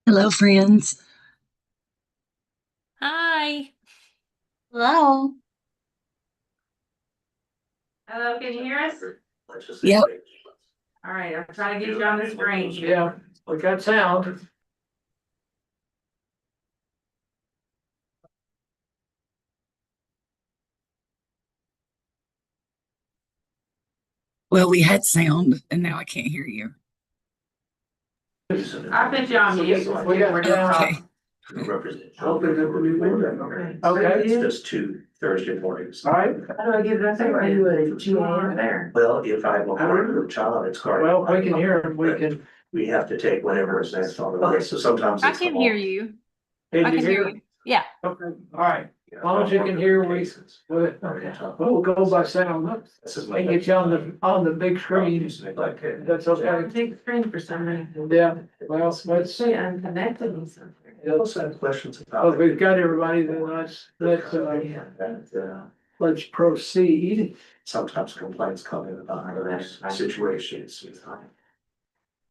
Hello, friends. Hi. Hello. Hello, can you hear us? Yep. All right, I'm trying to get you on the screen. Yeah, we got sound. Well, we had sound and now I can't hear you. I put you on mute. We got Okay. Open up the new window. Okay. It's just two Thursday mornings. All right. How do I get that thing right? You over there. Well, if I will order a child, it's hard. Well, we can hear him. We can. We have to take whatever is next on the list, so sometimes I it's. can hear you. Can I you can hear you. Yeah. Okay, all right. As long as you can hear, we'll go by sound. We can get you on the big screen. That's okay. Big screen for some reason. Yeah, well, let's see. Say I'm connected or something. You also have questions Oh, about. we've got everybody, then let's proceed. Sometimes complaints come in about those situations.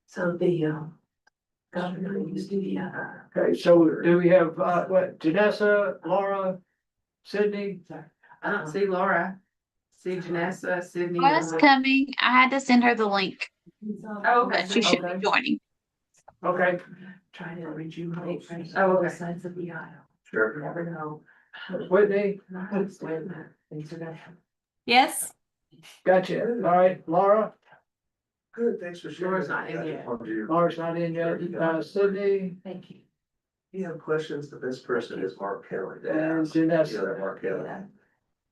So the governor used the Okay, so do we have, what, Janessa, Laura, Sydney? I don't see Laura. See Janessa, Sydney. Laura's coming. I had to send her the link, Oh, okay. but she should be Okay. joining. Okay, Trying to rejuvenate. Oh, okay. Sides of the aisle. Sure. You never know. Whitney, Yes. gotcha. All right, Laura, Good, thanks for sharing. Laura's not in yet. Laura's not in yet. Sydney Thank you. You have questions, the best person is Mark Kelly. and You know Janessa. that Mark Kelly,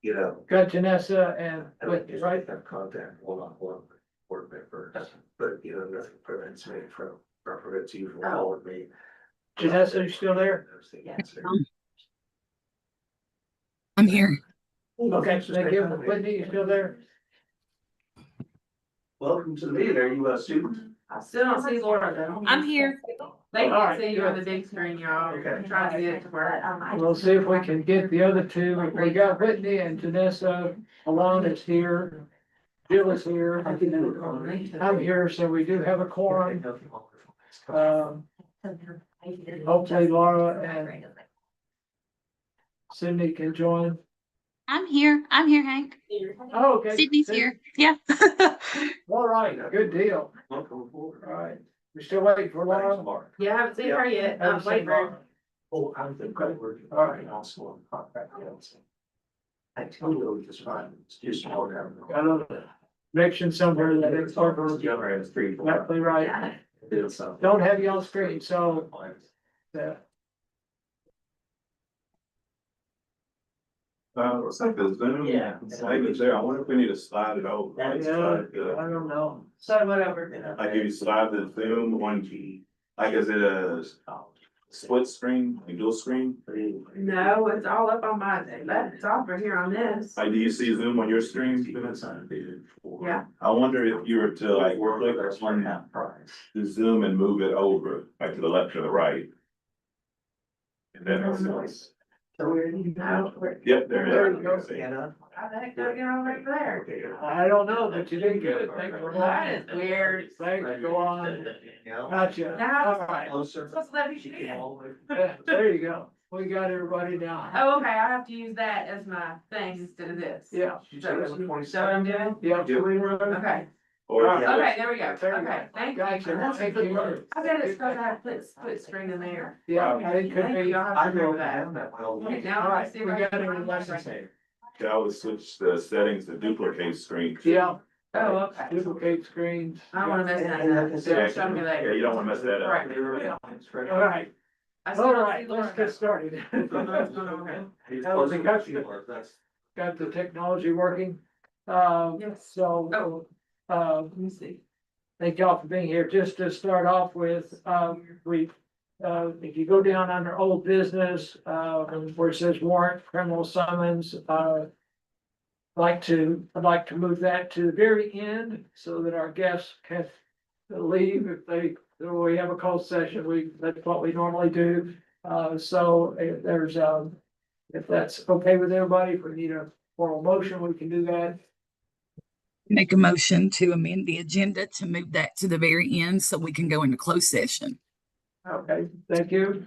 you know. Got Janessa and I don't Whitney, usually right? have contact one-on-one with board members, but you know, nothing prevents me from, or prevents you from calling me. Janessa, you still there? I'm here. Okay, thank you. Whitney, you still there? Welcome to the meeting, are you a student? I still don't see Laura though. I'm here. They All can right, see you on good. the big screen, y'all. Okay. I'm trying to get it to work. We'll see if we can get the other two. We got Whitney and Janessa. Alon is here. Jill is here. I'm here, so we do have a quorum. Hopefully Laura and Sydney can join. I'm here. I'm here, Hank. Oh, okay. Sydney's here. Yeah. All right, good deal. All right. We're still waiting for Laura. Yeah, I haven't seen her yet. Haven't Wait seen for her. Laura. Oh, I'm the cover. All right. Also on contract. I totally just fine, it's just all down. Got a connection somewhere that it's exactly right. Don't have you on screen, so. It's like the Zoom. Yeah. Maybe it's there. I wonder if we need to slide it over. Yeah, Like, slide the- I don't know. So whatever. Like if you slide the Zoom one, like is it a split screen, like dual screen? No, it's all up on my laptop right here on this. Like, do you see Zoom on your screen? Yeah. I wonder if you were to like click on the Zoom and move it over, like to the left or the right. And then it's, So we're, no, we're. yep, there it is. How the heck do I get on right there? I don't know, but you did good. Thanks for That is watching. weird. Thanks, go on. Gotcha. Now, All right. supposed to let me shoot. Yeah, there you go. We got everybody now. Oh, okay, I have to use that as my thing instead of this. Yeah, Is that what I'm doing? yeah. Okay, Or, okay, there we go. There you Okay, go. thank you. Gotcha. Thank you. I bet it's because I have split screen in there. Yeah, it could Thank be. you, I'll have to remember that. Okay, All now I right, see. we if I got can everybody. find my screen. I always switch the settings to duplicate screen. Yeah. Oh, okay. Duplicate screens. I don't wanna mess that up. So show me Yeah, later. you don't wanna mess that up. Right. All right, I still all don't right, see Laura. let's get started. Got the technology working. Yes. So, Let me see. thank y'all for being here. Just to start off with, if you go down under old business, where it says warrant, criminal summons, I'd like to move that to the very end so that our guests can leave we have a closed session, that's what we normally do. So if there's, if that's okay with everybody, if we need a formal motion, we can do that. Make a motion to amend the agenda to move that to the very end so we can go into closed session. Okay, thank you.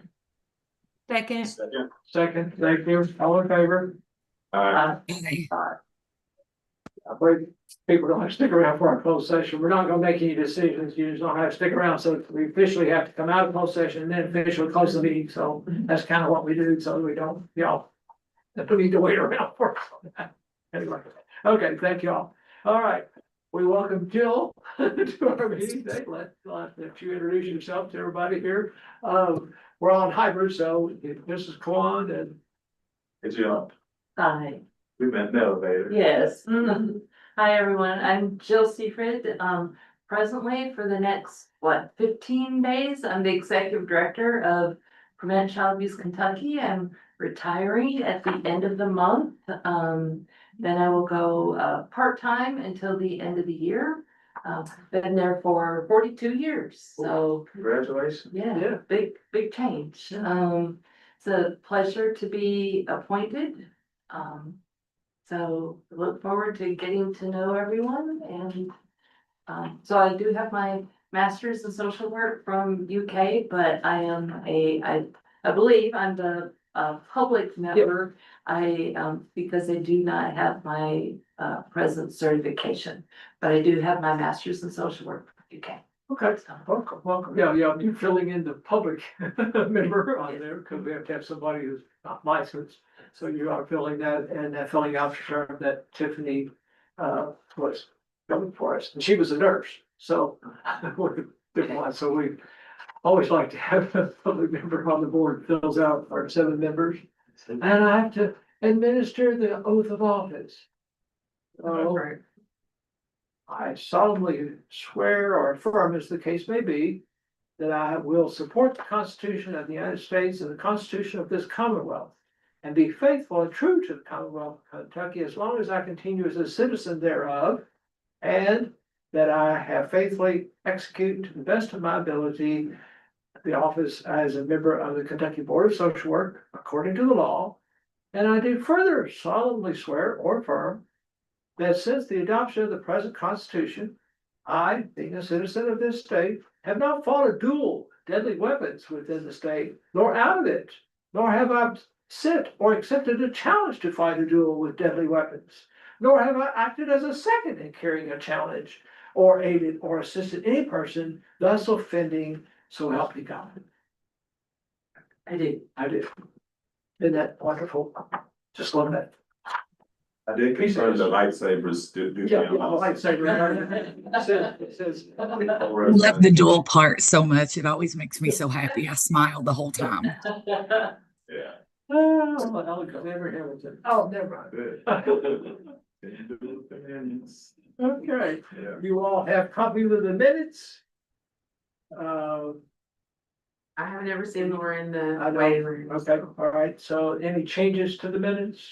Second. Second. Second, thank you. All in favor? Okay. I believe people don't have to stick around for our closed session. We're not gonna make any decisions. You just don't have to stick around. So we officially have to come out of closed session and then officially close the meeting. So that's kind of what we do. So we don't, have to need to wait around for. Anyway, okay, thank you all. All right. We welcome Jill to our meeting today. Let you introduce yourself to everybody here. We're on hybrid, so this is Quan and It's Jill. Hi, We met in the elevator. yes. Hi, everyone. I'm Jill Seafried. Presently for the next, 15 days, I'm the executive director of Prevent Child Abuse Kentucky. I'm retiring at the end of the month. Then I will go, part-time until the end of the year. Been there for 42 years, so Congratulations. yeah, big change. It's a pleasure to be appointed. So look forward to getting to know everyone and, so I do have my master's in social work from UK, but I am I believe I'm the, public member. Because I do not have my, present certification, but I do have my master's in social work from UK. okay. So, Welcome. Yeah, you're filling in the public member on there, because we have to have somebody who's not licensed. So you are filling that and filling out the term that Tiffany was filling for us. And she was a nurse, so we're different one. So we always like to have a public member on the board who fills out our 7 members. And I have to administer the oath of office. I solemnly swear or affirm, as the case may be, that I will support the Constitution of the United States and the Constitution of this Commonwealth, and be faithful and true to the Commonwealth of Kentucky as long as I continue as a citizen thereof, and that I have faithfully executed to the best of my ability the office as a member of the Kentucky Board of Social Work according to the law. And I do further solemnly swear or affirm that since the adoption of the present Constitution, I, being a citizen of this state, have not fought a duel deadly weapons within the state, nor out of it, nor have I sent or accepted a challenge to fight a duel with deadly weapons, nor have I acted as a second in carrying a challenge, or aided or assisted any person thus offending, so help me God. I do. I did. Isn't that wonderful? Just love that. I did confirm the lightsabers do. Yeah, lightsaber. It says. Love the dual part so much. It always makes me so happy. I smile the whole time. Yeah. Oh, Alexander Hamilton. Oh, never Good. mind. Okay, Yeah. you all have copies of the minutes? I haven't ever seen Laura in the I know. waiting room. Okay, all right, so any changes to the minutes?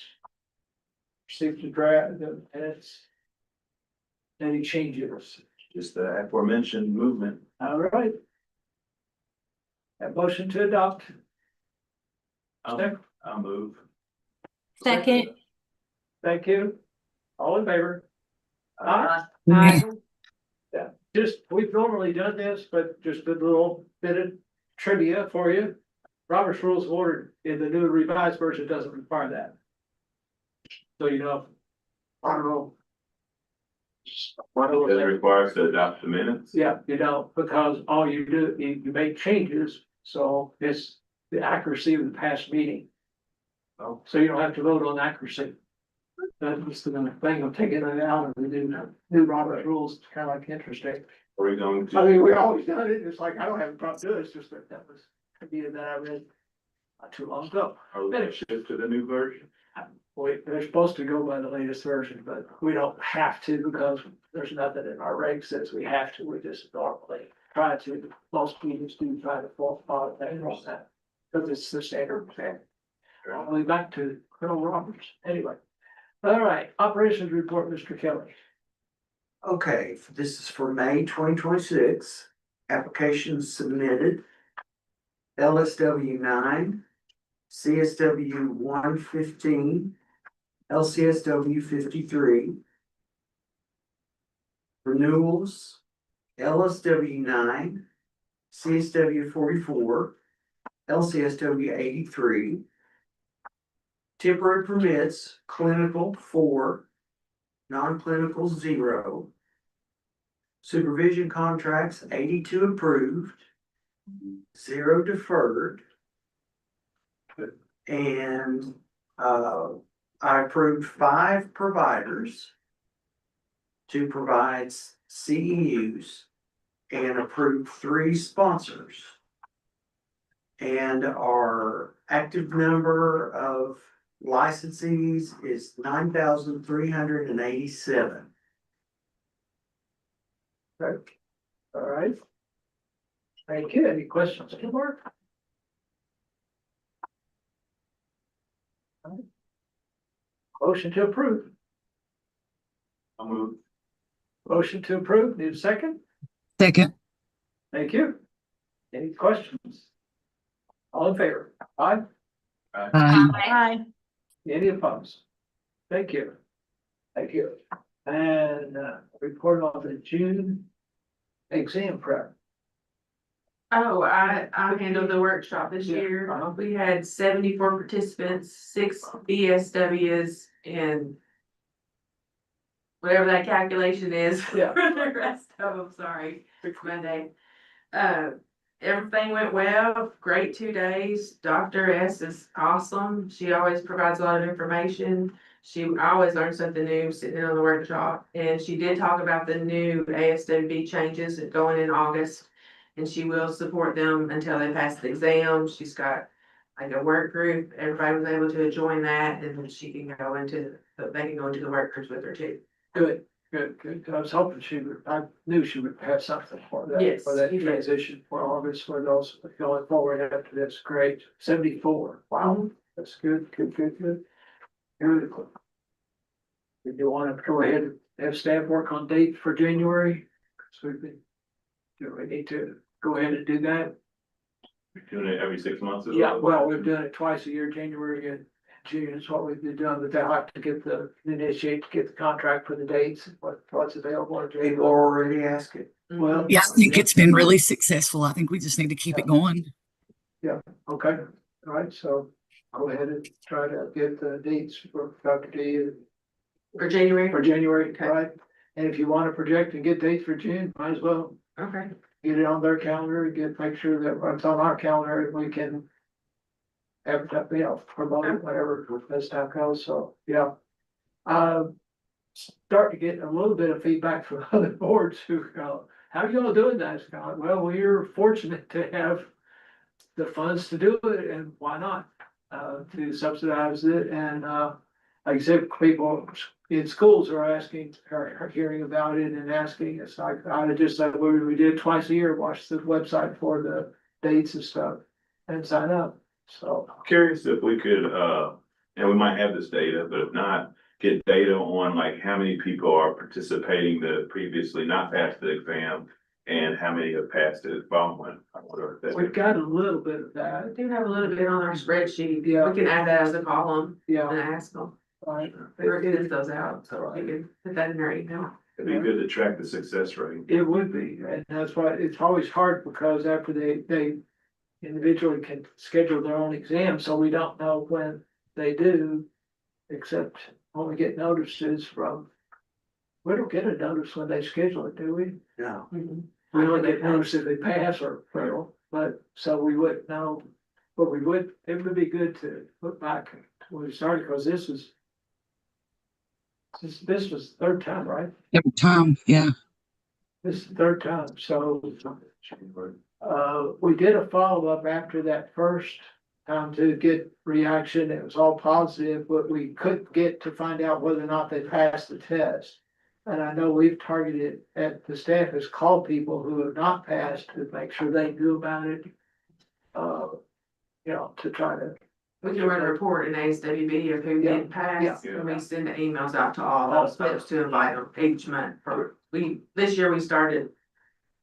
Received the draft, the minutes? Any changes? Just the aforementioned movement. All right. A motion to adopt. I'll move. Second. Thank you. All in favor? Aye. Yeah. Yeah, just, we've normally done this, but just a little bit of trivia for you. Robert's Rules of Order in the new revised version doesn't require that. So I don't know. Does it require us to adopt the minutes? Yeah, because all you do, you make changes, so it's the accuracy of the past meeting. Oh. So you don't have to vote on accuracy. That was the thing of taking it out of the new Robert's Rules, it's kind of like interesting. Are we going I to? mean, we always done it, it's like, I don't have a problem doing it, it's just that was an idea that I read not too long ago. Are we going to shift to the new version? They're supposed to go by the latest version, but we don't have to because there's nothing in our reg says we have to, we just normally try to, most meetings do try to follow that on that. Because it's the standard thing. All the way back to Colonel Roberts, anyway. All right, operations report, Mr. Kelly. Okay, this is for May 2026. Applications submitted. LSW 9, CSW 115, LCSW 53. Renewals, LSW 9, CSW 44, LCSW 83. Temporary permits, clinical 4, non-clinical 0. Supervision contracts 82 approved, 0 deferred. And I approved 5 providers to provide CEUs and approved 3 sponsors. And our active number of licensees is 9,387. Okay. All right. Thank you. Any questions, Mark? Motion to approve. I'll move. Motion to approve. Need a second? Second. Thank you. Any questions? All in favor? Aye. Hi. Any opposed? Thank you. Thank you. And report on the June exam prep. Oh, I handled the workshop this Yeah, year. uh-huh. We had 74 participants, 6 BSWs and whatever that calculation is for Yeah. the rest of them, sorry, it's Monday. Everything went well, great 2 days. Dr. S is awesome. She always provides a lot of information. I always learn something new sitting in on the workshop. And she did talk about the new ASWB changes going in August. And she will support them until they pass the exam. She's got like a work group. Everybody was able to join that and then she can go into, they can go into the work groups with her too. Good, good, good. I was hoping I knew she would have something for that. Yes, For that you did. transition for August, for those going forward after this. Great. 74. Wow. That's good, good, good, good. Beautiful. Do you want to go ahead and have staff work on dates for January? So do we need to go ahead and do that? We're doing it every 6 months. Yeah, well, we've done it twice a year, January and June is what we've been doing, but they'll have to get initiate to get the contract for the dates, what's available. in January. People already asked it. Well. Yeah, I think it's been really successful. I think we just need to keep it going. Okay, all right, so go ahead and try to get the dates for Dr. D For January? for January, Okay. right? And if you want to project and get dates for June, might as well Okay. get it on their calendar, make sure that it's on our calendar, and we can have, promote it, whatever, as time goes, so, yeah. Start to get a little bit of feedback from other boards who go, how y'all doing that, Scott? Well, we're fortunate to have the funds to do it, and why not? To subsidize it, and, like I said, people in schools are hearing about it and asking, it's like, I just like, we did twice a year, watch the website for the dates and stuff, and sign up, so. Curious if we could, and we might have this data, but if not, get data on like how many people are participating that previously not passed the exam and how many have passed it following. I wonder if that. We've got a little bit of that, We do have a little bit on our spreadsheet. Yeah. We can add that as a column yeah, and ask them. right. We're getting those out, so we can put that in our email. It'd be good to track the success rate. It would be, and that's why it's always hard, because after they individually can schedule their own exam, so we don't know when they do. Except when we get notices from, we don't get a notice when they schedule it, do we? No. We only get notice if they pass or fail, but, so we wouldn't know. But it would be good to look back to when we started, because this was third time, right? Every time, yeah. This is the third time, so. We did a follow-up after that first time to get reaction. It was all positive, but we couldn't get to find out whether or not they passed the test. And I know we've targeted the staff has called people who have not passed to make sure they knew about it. To try to. We can run a report in ASWB of who didn't pass, Yeah. and we send the emails out to all those folks to invite them each month. This year we started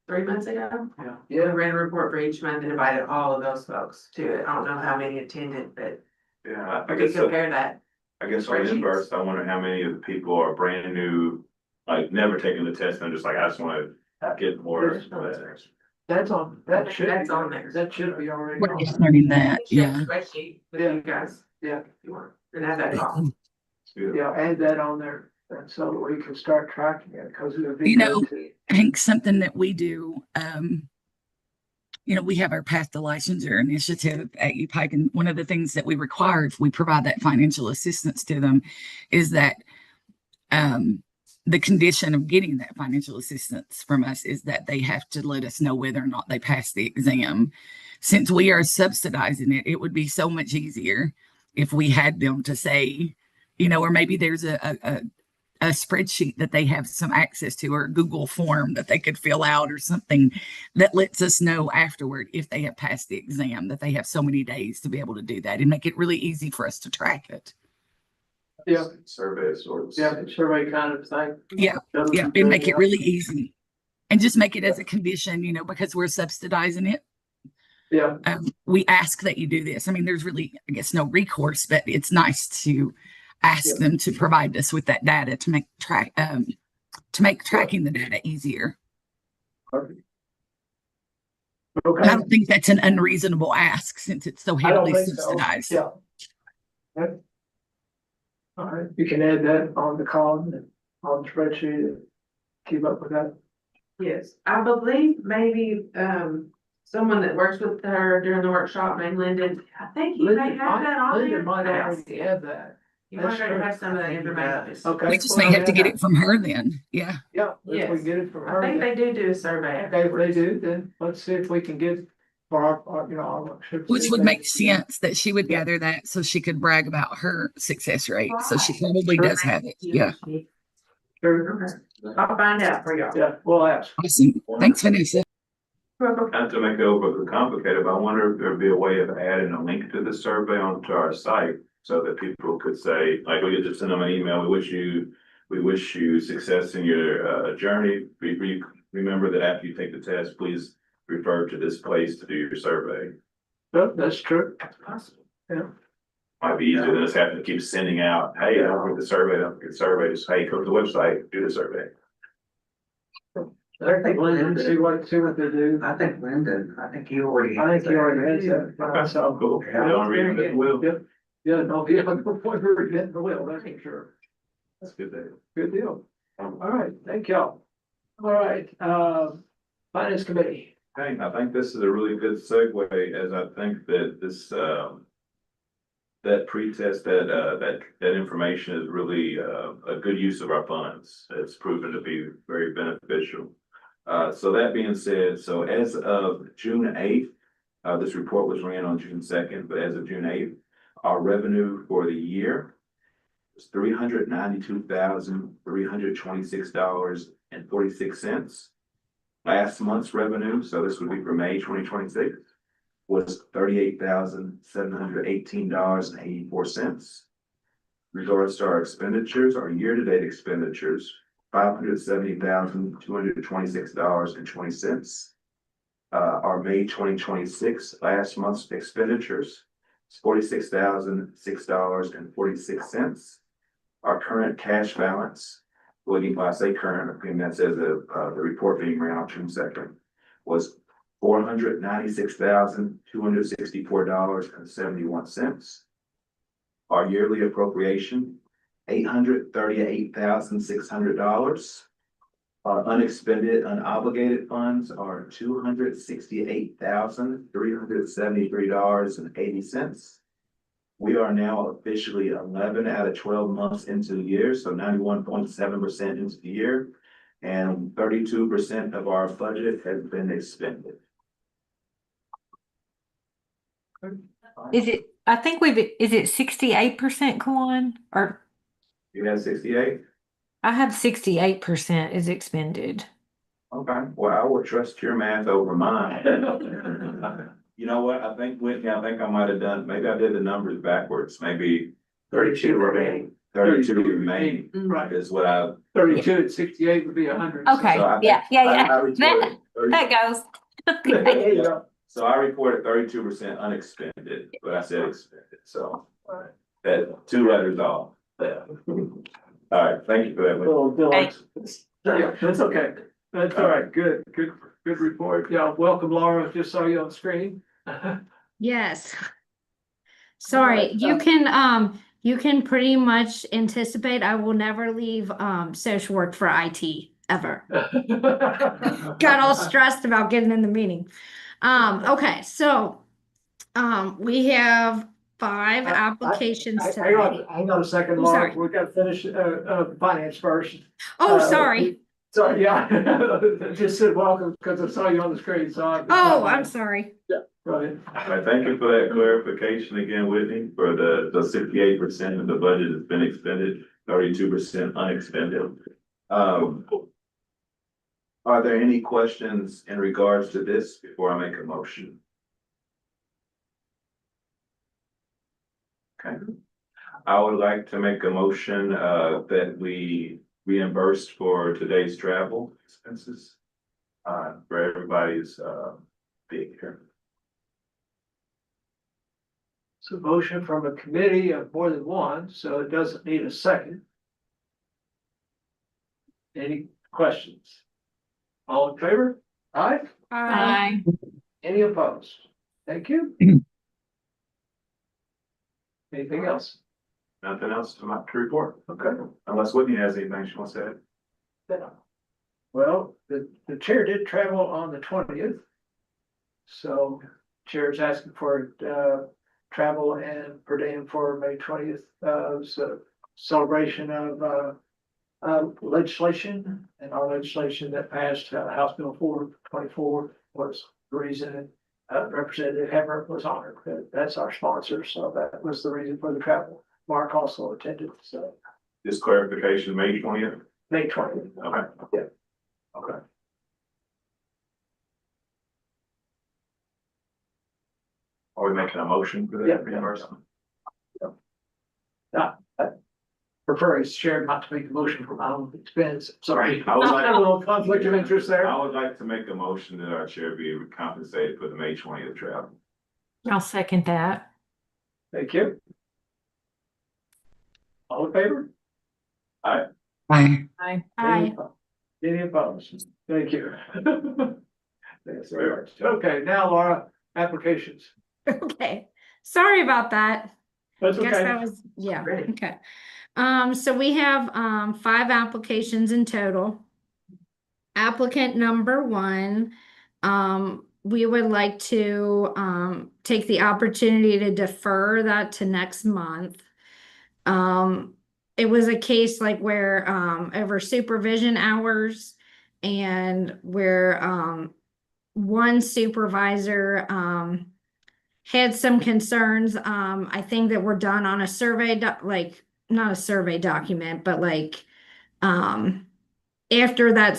3 months ago. We Yeah, ran a report for each month and invited all of those folks to it. I don't know how many attended, but Yeah, I we can guess, compare that. I guess on the inverse, I wonder how many of the people are brand new, like never taking the test and just like, I just wanna get more. That's on, that should. That's be- on there. That should be already We're on. just learning that, Share yeah. the spreadsheet with Yeah. you guys, Yeah, if you want, and have that call. yeah, add that on there, and so that we can start tracking it, because it would be You know, good to. Hank, something that we do, we have our Path to Licensure initiative at UPike, and one of the things that we require if we provide that financial assistance to them is that the condition of getting that financial assistance from us is that they have to let us know whether or not they pass the exam. Since we are subsidizing it, it would be so much easier if we had them to say, or maybe there's a spreadsheet that they have some access to, or a Google form that they could fill out, or something that lets us know afterward if they have passed the exam, that they have so many days to be able to do that, and make it really easy for us to track it. Yeah. Survey of sorts. Yeah, survey kind of thing. Yeah, yeah, and make it really easy. And just make it as a condition, because we're subsidizing it. Yeah, We ask that you do this. I mean, there's really, I guess, no recourse, but it's nice to ask Yeah. them to provide us with that data to make tracking the data easier. perfect. I Okay. don't think that's an unreasonable ask since it's so I don't heavily think so. subsidized. Yeah. Okay. All right, you can add that on the column, and on the spreadsheet, and keep up with that. Yes, I believe maybe, someone that works with her during the workshop named Lyndon, I think you may have that on there. Linda might already have that. You might that's already true. have some of that I think he information. does. Okay. We just well, may have to yeah, get it from her then. Yeah. Yeah, if we Yes. get it from I her. think then- they do a survey. Okay, if they do, then let's see if we can get for our Which would make sense that she would gather that so she could brag about her success rate. So she probably does have it. Yeah. Sure. Okay. I'll find out for y'all. Yeah, we'll ask. Awesome. Thanks, Vanessa. Not to make it overly complicated, but I wonder if there'd be a way of adding a link to the survey onto our site so that people could say, like, we could just send them an email, we wish you success in your journey. Remember that after you take the test, please refer to this place to do your survey. Yep, that's true. That's possible. Yeah. Might be easier than us having to keep sending out, hey, don't forget the survey, don't forget the survey, just, hey, come to the website, do the survey. I think Linda, see what they do. I think Lyndon, I think he already. I think he already has that. Okay, So. cool. The only reason that will. Yep. Yeah, no, yeah, before we're getting the will, that's for sure. That's good there. Good deal. All right, thank y'all. All right, Finance Committee. Okay, I think this is a really good segue, as I think that this, that pretest, that information is really, a good use of our funds. It's proven to be very beneficial. So that being said, so as of June 8th, this report was ran on June 2nd, but as of June 8th, our revenue for the year was $392,326.46. Last month's revenue, so this would be for May 2026, was $38,718.84. Regards to our expenditures, our year-to-date expenditures, $570,226.20. Our May 2026 last month's expenditures is $46,006.46. Our current cash balance, when I say current, I mean that says the report being ran on June 2nd, was $496,264.71. Our yearly appropriation, $838,600. Our unexpended, unobligated funds are $268,373.80. We are now officially 11 out of 12 months into the year, so 91.7% into the year. And 32% of our budget has been expended. Is it 68%, Kawan? Or You have 68? I have 68% is expended. Okay, well, I will trust your math over mine. You know what? I think Whitney, I might have done, maybe I did the numbers backwards, maybe 32 remaining. 32 remaining Right, is what I. 32 and 68 would be 100. Okay, So I think yeah. I reported 30 That goes. Okay. Yeah. So I reported 32% unexpended, but I said expended, so that 2 letters off. All right, thank you for that. Whitney. Little delays. Yeah, that's okay. That's all right, good. Good report. Yeah, welcome Laura. Just saw you on screen. Yes. Sorry, you can pretty much anticipate I will never leave social work for IT ever. Got all stressed about getting in the meeting. Okay, so we have 5 applications Hang on, today. hang on a second, Oh, Laura. sorry. We've got to finish finance first. Oh, sorry. Sorry, yeah. Just said welcome because I saw you on the screen, so I. Oh, I'm sorry. Go ahead. All right, thank you for that clarification again, Whitney, for the 68% of the budget has been expended, 32% unexpended. Are there any questions in regards to this before I make a motion? Okay. I would like to make a motion that we reimburse for today's travel expenses for everybody's being here. It's a motion from a committee of more than one, so it doesn't need a second. Any questions? All in favor? Aye? Aye. Any opposed? Thank you. Anything else? Nothing else to report, Okay. unless Whitney has anything she wants to add. Well, the chair did travel on the 20th. So chair's asking for travel and per diem for May 20th. So celebration of legislation, and our legislation that passed House Bill 424 was the reason Representative Hammer was honored. That's our sponsor, so that was the reason for the travel. Mark also attended, so This clarification, May 20th? May 20th. Okay. Yeah. Okay. Are we making a motion for Yeah. that reimbursement? Prefer his chair not to make a motion for my own expense. Sorry. I would like- A little conflict of interest there. I would like to make a motion that our chair be compensated for the May 20th travel. I'll second that. Thank you. All in favor? Aye. Aye. Any opposed? Thank you. Thanks very much. Okay, now Laura, applications. Okay, sorry about that. That's Guess okay. that was, yeah, Great. okay. So we have 5 applications in total. Applicant number 1, we would like to take the opportunity to defer that to next month. It was a case like where over supervision hours, and where one supervisor had some concerns, I think that were done on a survey, like not a survey document, but like after that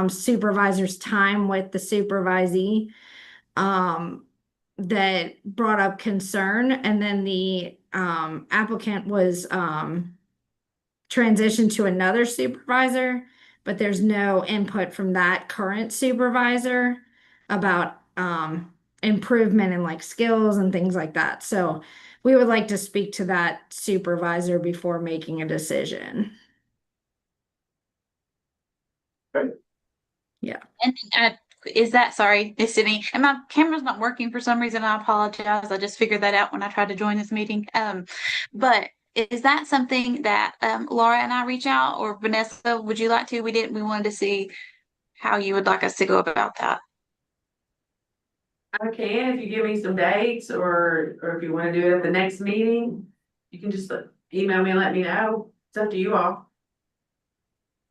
supervisor's time with the supervisee, that brought up concern, and then the applicant was transitioned to another supervisor, but there's no input from that current supervisor about improvement in like skills and things like that. So we would like to speak to that supervisor before making a decision. And is that, sorry, Miss Sydney, and my camera's not working for some reason. I apologize. I just figured that out when I tried to join this meeting. But is that something that Laura and I reach out, or Vanessa, would you like to? We wanted to see how you would like us to go about that. I can, if you give me some dates, or if you wanna do it at the next meeting, you can just email me and let me know. It's up to you all.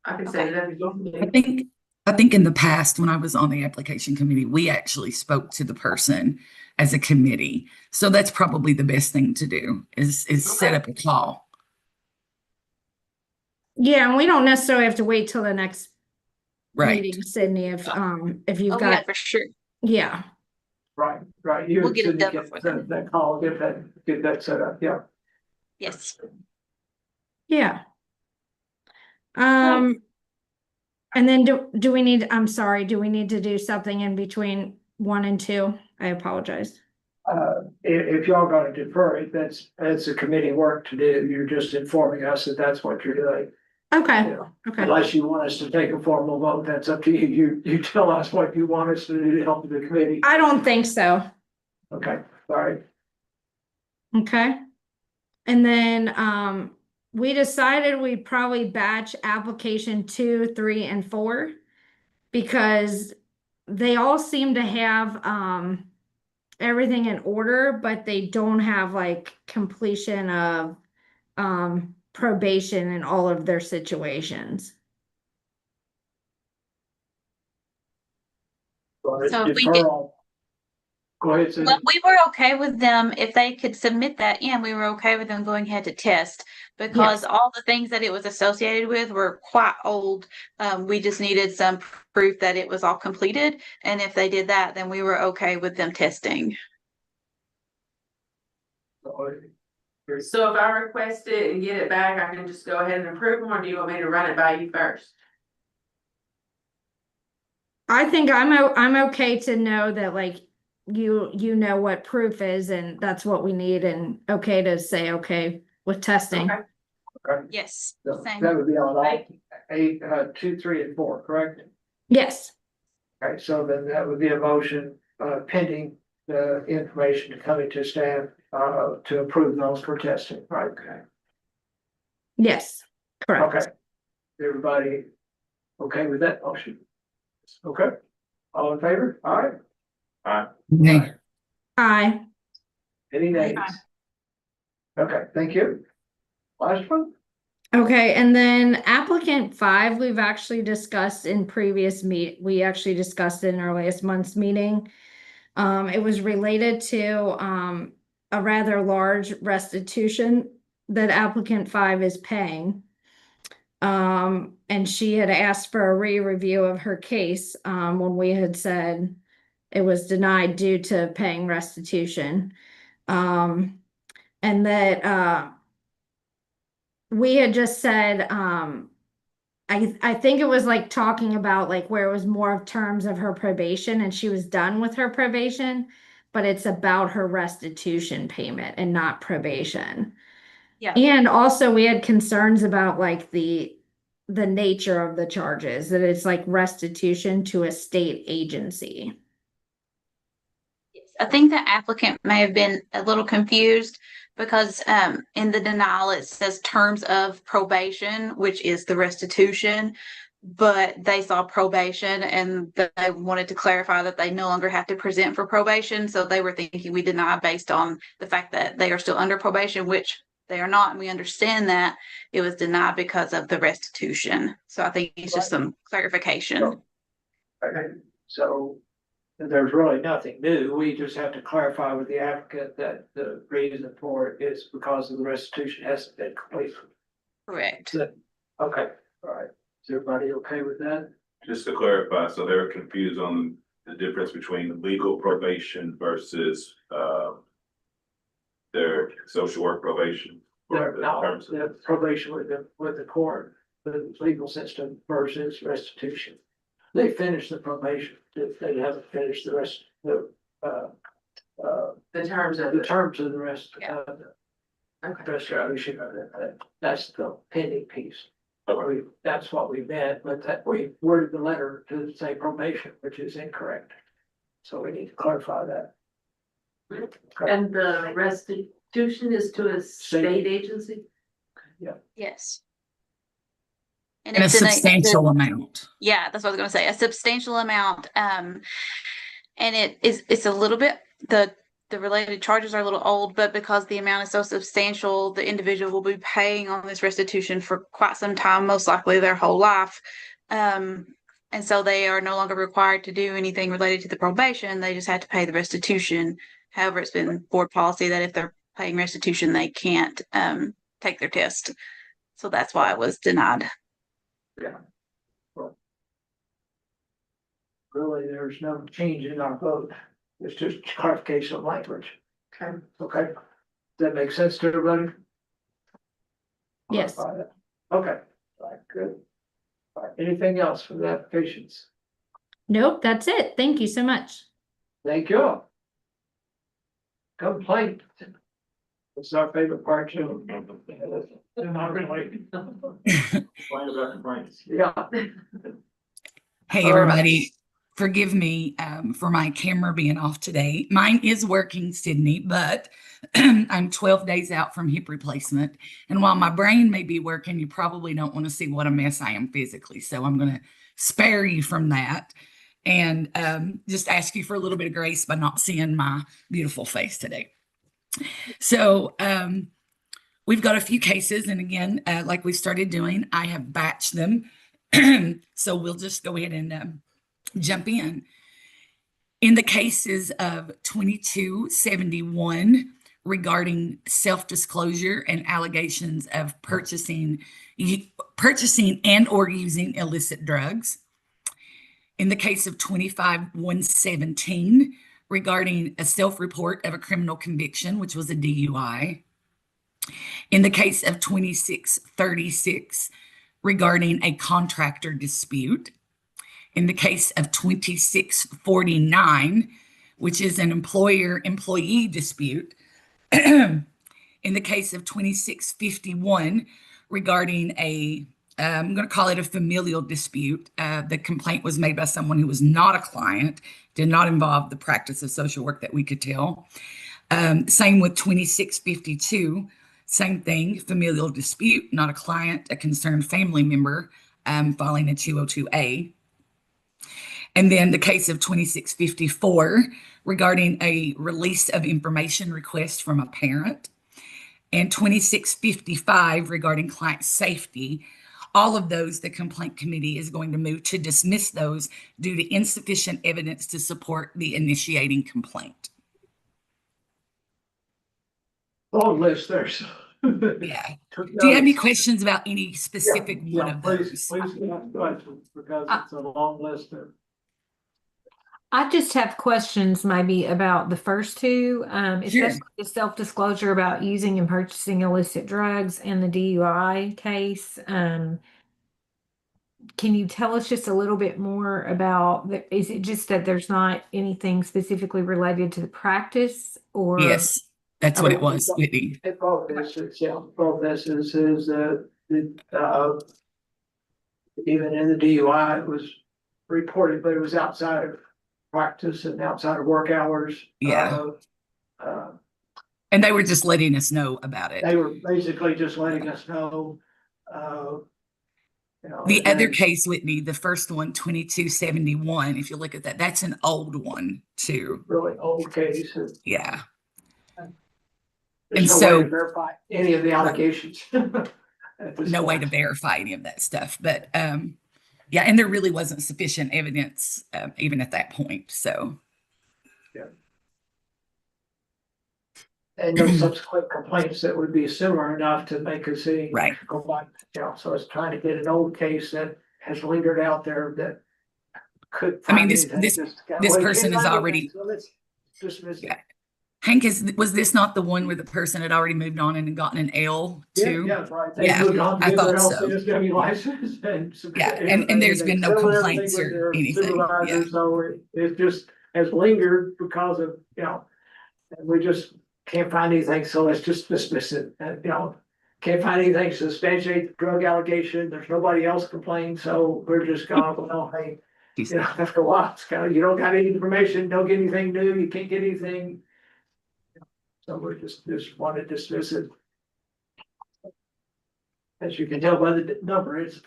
I can set it up. I think in the past, when I was on the application committee, we actually spoke to the person as a committee. So that's probably the best thing to do is set up a call. Yeah, and we don't necessarily have to wait till the next Right. meeting, Sydney, if you've Oh, yeah, got, for sure. yeah. Right. You We'll get it done get before then. that call, get that set up, yeah. Yes. Yeah. And then do we need, I'm sorry, do we need to do something in between 1 and 2? I apologize. If y'all gonna defer it, that's a committee work to do. You're just informing us that that's what you're doing. Okay, Yeah. okay. Unless you want us to take a formal vote, that's up to you. You tell us what you want us to do to help the committee. I don't think so. Okay, all right. Okay. And then, we decided we'd probably batch application 2, 3, and 4. Because they all seem to have, everything in order, but they don't have like completion of, probation in all of their situations. All right, So if we deferral. Go ahead, Cindy. Well, we were okay with them, if they could submit that in, we were okay with them going ahead to test. Because Yes. all the things that it was associated with were quite old. We just needed some proof that it was all completed. And if they did that, then we were okay with them testing. So if I request it and get it back, I can just go ahead and approve them, or do you want me to run it by you first? I think I'm okay to know that like you know what proof is and that's what we need and okay to say okay with testing. Okay. Yes, So same. that would be on all 8, 2, 3, and 4, correct? Yes, Okay, so then that would be a motion, pending the information coming to staff, to approve those for testing, right? Okay. yes, correct. Okay. Everybody okay with that motion? Okay, all in favor? All right. Okay. Aye. Any nays? Okay, thank you. Last one? Okay, and then applicant 5, we've actually discussed in previous we actually discussed it in our last month's meeting. It was related to, a rather large restitution that applicant 5 is paying. And she had asked for a re-review of her case, when we had said it was denied due to paying restitution. And that, we had just said, I think it was like talking about like where it was more of terms of her probation and she was done with her probation, but it's about her restitution payment and not probation. Yeah. And also we had concerns about like the nature of the charges, that it's like restitution to a state agency. I think the applicant may have been a little confused because in the denial, it says terms of probation, which is the restitution. But they saw probation and they wanted to clarify that they no longer have to present for probation. So they were thinking we deny based on the fact that they are still under probation, which they are not. And we understand that it was denied because of the restitution. So I think it's just some clarification. Okay, so there's really nothing new. We just have to clarify with the applicant that the reason for it is because of the restitution hasn't been completed. Correct. Okay, all right. Is everybody okay with that? Just to clarify, so they're confused on the difference between legal probation versus, their social work probation. or the No, terms of- the probation with the court, the legal system versus restitution. They finished the probation, they haven't finished the rest, The terms of the it. terms of the rest. Yeah. Okay. Restoration of it, that's the pending piece. That's what we meant, but that we worded the letter to say probation, which is incorrect. So we need to clarify that. And the restitution is to a state agency? Yes. And a it's in substantial amount. Yeah, that's what I was gonna say, a substantial amount. And it's a little bit, the related charges are a little old, but because the amount is so substantial, the individual will be paying on this restitution for quite some time, most likely their whole life. And so they are no longer required to do anything related to the probation. They just had to pay the restitution. However, it's been board policy that if they're paying restitution, they can't take their test. So that's why it was denied. Really, there's no change in our vote. It's just clarification of language. Okay. Okay, does that make sense to everybody? Yes. Clarify that. Okay, all right, good. All right, anything else for the applications? Nope, that's it. Thank you so much. Thank you. Complaint. It's our favorite part too. Not really. Complain about complaints. Yeah. Hey, All right. everybody, forgive me for my camera being off today. Mine is working, Sydney, but I'm 12 days out from hip replacement. And while my brain may be working, you probably don't want to see what a mess I am physically. So I'm going to spare you from that and just ask you for a little bit of grace by not seeing my beautiful face today. So we've got a few cases. And again, like we started doing, I have batched them. So we'll just go ahead and jump in. In the cases of 2271 regarding self-disclosure and allegations of purchasing and or using illicit drugs. In the case of 25117 regarding a self-report of a criminal conviction, which was a DUI. In the case of 2636 regarding a contractor dispute. In the case of 2649, which is an employer-employee dispute. In the case of 2651 regarding I'm going to call it a familial dispute. The complaint was made by someone who was not a client, did not involve the practice of social work that we could tell. Same with 2652. Same thing, familial dispute, not a client, a concerned family member, filing a 202A. And then the case of 2654 regarding a release of information request from a parent. And 2655 regarding client safety. All of those, the complaint committee is going to move to dismiss those due to insufficient evidence to support the initiating complaint. Long list there. So. Yeah. Do you have any questions about any specific one of those? Please ask questions because it's a long list there. I just have questions maybe about the first two, especially the self-disclosure about using and purchasing illicit drugs and the DUI case. Can you tell us just a little bit more about is it just that there's not anything specifically related to the practice or? Yes, that's what it was, Whitney. Both this is that even in the DUI, it was reported, but it was outside of practice and outside of work hours. Yeah. And they were just letting us know about it. They were basically just letting us know. The other case, Whitney, the first one, 2271, if you look at that, that's an old one too. Really old case. Yeah. There's And no so way to verify any of the allegations. No way to verify any of that stuff. But yeah, and there really wasn't sufficient evidence even at that point. So yeah. And no subsequent complaints that would be similar enough to make us see go back. So it's trying to get an old case that has lingered out there that could. I mean, this person is already. So let's dismiss it. Hank, was this not the one where the person had already moved on and gotten an L too? Yeah, that's right. Yeah, I thought so. License and there's been no complaints or anything. Yeah. So it just has lingered because of, and we just can't find anything. So let's just dismiss it. Can't find anything to substantiate the drug allegation. There's nobody else complained. So we're just going, well, hey, after a while, it's kind of, you don't got any information, don't get anything new, you can't get anything. So we just want to dismiss it. As you can tell by the number, it's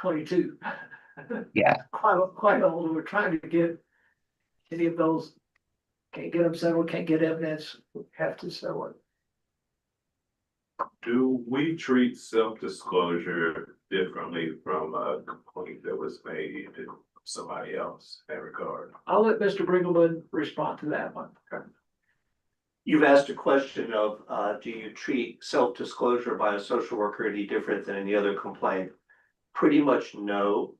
22. Yeah. Quite old. We're trying to get any of those. Can't get them settled, can't get evidence, we have to settle it. Do we treat self-disclosure differently from a complaint that was made to somebody else in that regard? I'll let Mr. Brinkleman respond to that one. You've asked a question of, do you treat self-disclosure by a social worker any different than any other complaint? Pretty much no.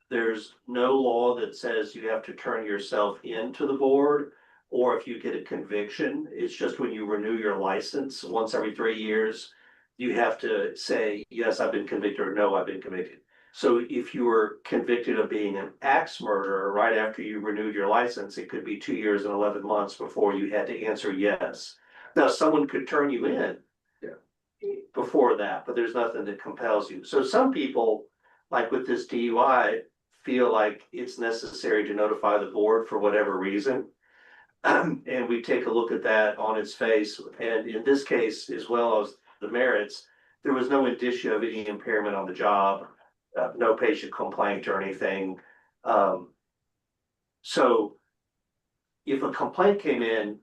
There's no law that says you have to turn yourself into the board, or if you get a conviction, it's just when you renew your license once every 3 years, you have to say, yes, I've been convicted, or no, I've been convicted. So if you were convicted of being an axe murderer right after you renewed your license, it could be 2 years and 11 months before you had to answer yes. Now, someone could turn you in. Yeah. Before that, but there's nothing that compels you. So some people, like with this DUI, feel like it's necessary to notify the board for whatever reason. And we take a look at that on its face, and in this case, as well as the merits, there was no indicia of any impairment on the job, no patient complaint or anything. So if a complaint came in,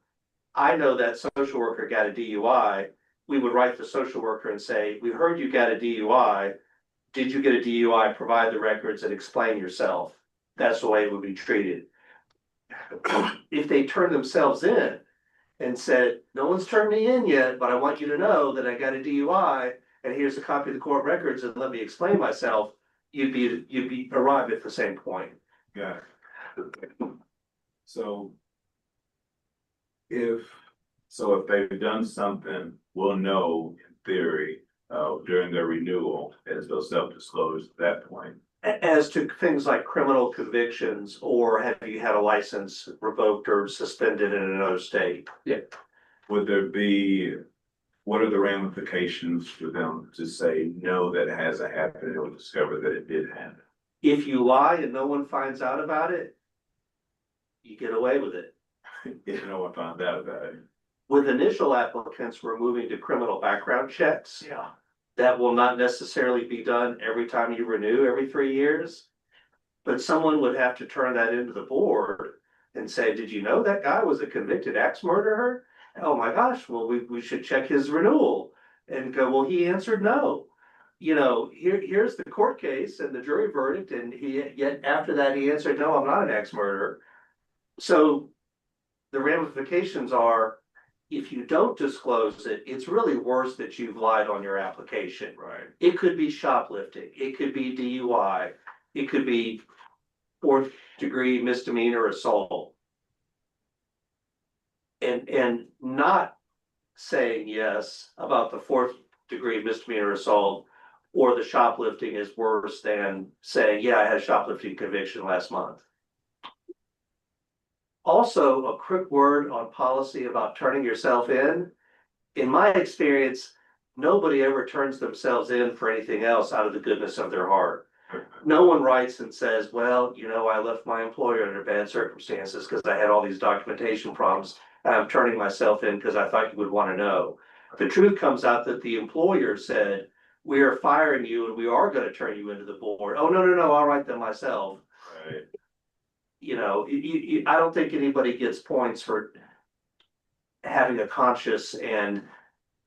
I know that social worker got a DUI, we would write the social worker and say, we heard you got a DUI. Did you get a DUI? Provide the records and explain yourself. That's the way it would be treated. If they turned themselves in and said, no one's turned me in yet, but I want you to know that I got a DUI and here's a copy of the court records and let me explain myself, you'd be arrived at the same point. Yeah. So if they've done something, we'll know in theory, during their renewal, as they'll self-disclose at that point. As to things like criminal convictions, or have you had a license revoked or suspended in another state? Would there be, what are the ramifications for them to say, no, that hasn't happened, or discover that it did happen? If you lie and no one finds out about it, you get away with it. If no one found out about it. With initial applicants, we're moving to criminal background checks. Yeah. That will not necessarily be done every time you renew every 3 years. But someone would have to turn that into the board and say, did you know that guy was a convicted axe murderer? Oh my gosh, well, we should check his renewal. And go, well, he answered no. You know, here's the court case and the jury verdict, and yet after that he answered, no, I'm not an axe murderer. So the ramifications are, if you don't disclose it, it's really worse that you've lied on your application. Right. It could be shoplifting, it could be DUI, it could be 4th degree misdemeanor assault. And not saying yes about the 4th degree misdemeanor assault or the shoplifting is worse than saying, yeah, I had a shoplifting conviction last month. Also, a quick word on policy about turning yourself in. In my experience, nobody ever turns themselves in for anything else out of the goodness of their heart. No one writes and says, well, you know, I left my employer under bad circumstances because I had all these documentation problems. And I'm turning myself in because I thought you would want to know. The truth comes out that the employer said, we are firing you and we are going to turn you into the board. Oh, no, I'll write them myself. Right. You know, I don't think anybody gets points for having a conscience and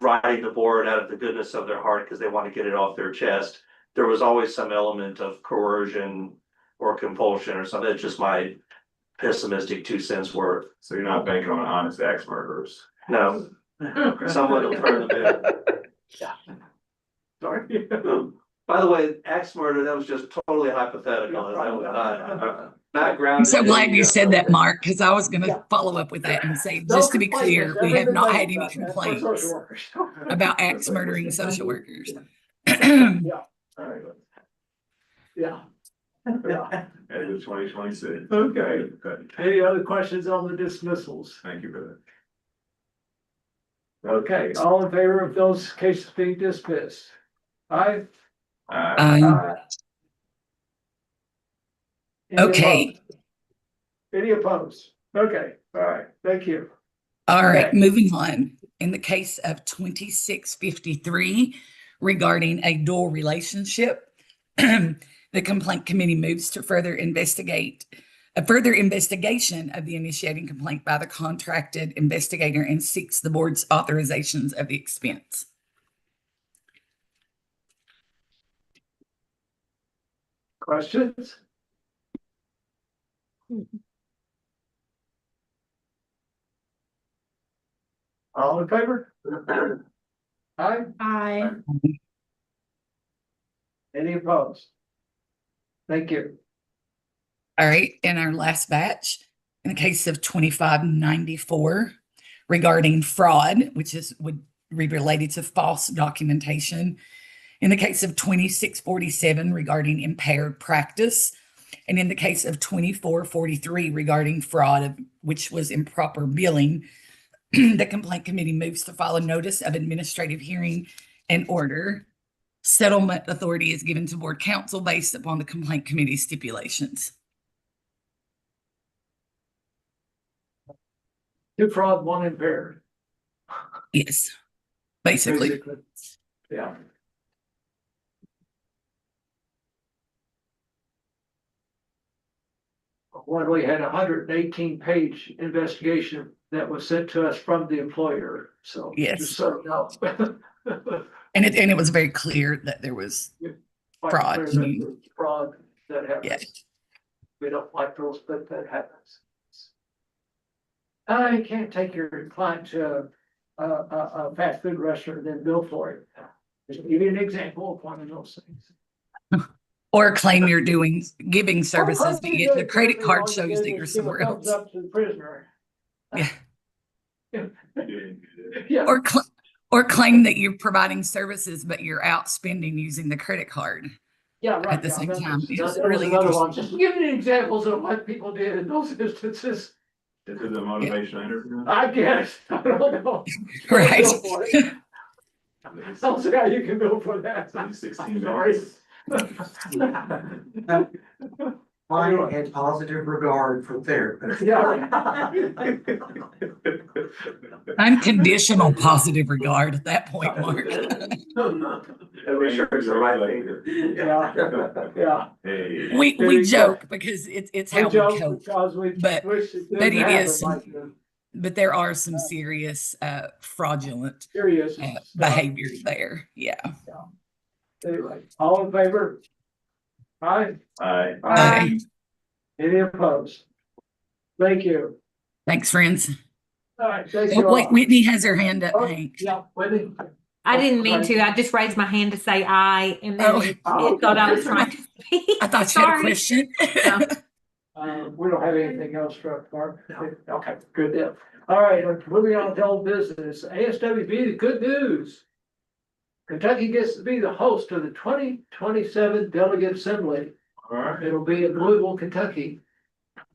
writing the board out of the goodness of their heart because they want to get it off their chest. There was always some element of coercion or compulsion or something. It's just my pessimistic 2 cents worth. So you're not banking on honest axe murderers. No, someone will turn them in. Yeah. Sorry. By the way, axe murder, that was just totally hypothetical. That was not grounded. I'm so in glad any, you said that, Mark, because I was Yeah. gonna follow up with that and say, No just to be complaints. clear, we have not had any Everybody does that for complaints social workers. about axe murdering social workers. Yeah. All right. Yeah. Yeah. As of 2026. Okay. Okay. Any other questions on the dismissals? Thank you for Okay, all in favor of those cases being dismissed? Aye. that. Any Okay. opposed? Any opposed? Okay, all right, thank you. All right, Okay. moving on. In the case of 2653 regarding a dual relationship, the complaint committee moves to further investigation of the initiating complaint by the contracted investigator and seeks the board's authorizations of the expense. Questions? All in favor? Aye. Aye. Any opposed? Thank you. All right, in our last batch, in the case of 2594 regarding fraud, which would be related to false documentation. In the case of 2647 regarding impaired practice, and in the case of 2443 regarding fraud, which was improper billing, The complaint committee moves to file a notice of administrative hearing and order. Settlement authority is given to board counsel based upon the complaint committee stipulations. Two fraud, one impaired. Yes, basically. Yeah. When we had 118-page investigation that was sent to us from the employer, so. Yes. Just so you know. And it was very clear that there was, Quite Fraud, clear you that mean. there's fraud that happens. Yes. We don't like those, but that happens. I can't take your client to a fast food restaurant and then bill for it. Just give you an example of one of those things. or claim you're giving services, but yet the credit card shows that you're somewhere else. Up to the prisoner. Yeah. Yeah. Or claim that you're providing services, but you're out spending using the credit card. Yeah, right. at the yeah, same that time. was- It's that was really another one. interesting. Just giving you examples of what people did in those instances, This is a motivational interview. I guess, I don't know. Right. Bill for it. I'll see how you can go for that. I'm 16 sorry. Mine had positive regard for therapists. Yeah. Unconditional positive regard at that point, Mark. And we sure it's the right thing. Yeah, yeah. Hey. We joke because it's how we joke cope, because we but- wish it but didn't it happen is like the but there are some serious fraudulent serious stuff. behavior there. Yeah. Anyway, all in favor? Aye. Aye. Aye. Any opposed? Thank you. Thanks, friends. All right, thank Oh, you wait, all. Whitney has her hand up, Oh, Hank. yeah, Whitney. I didn't mean to. I just raised my hand to say aye and Oh. then it thought I was trying to speak. I thought you had a Sorry. question. We don't have anything else for Mark. Okay, good deal. All right, moving on to old business. ASWB, the good news. Kentucky gets to be the host of the 2027 Delegate Assembly. All right. It'll be in Louisville, Kentucky.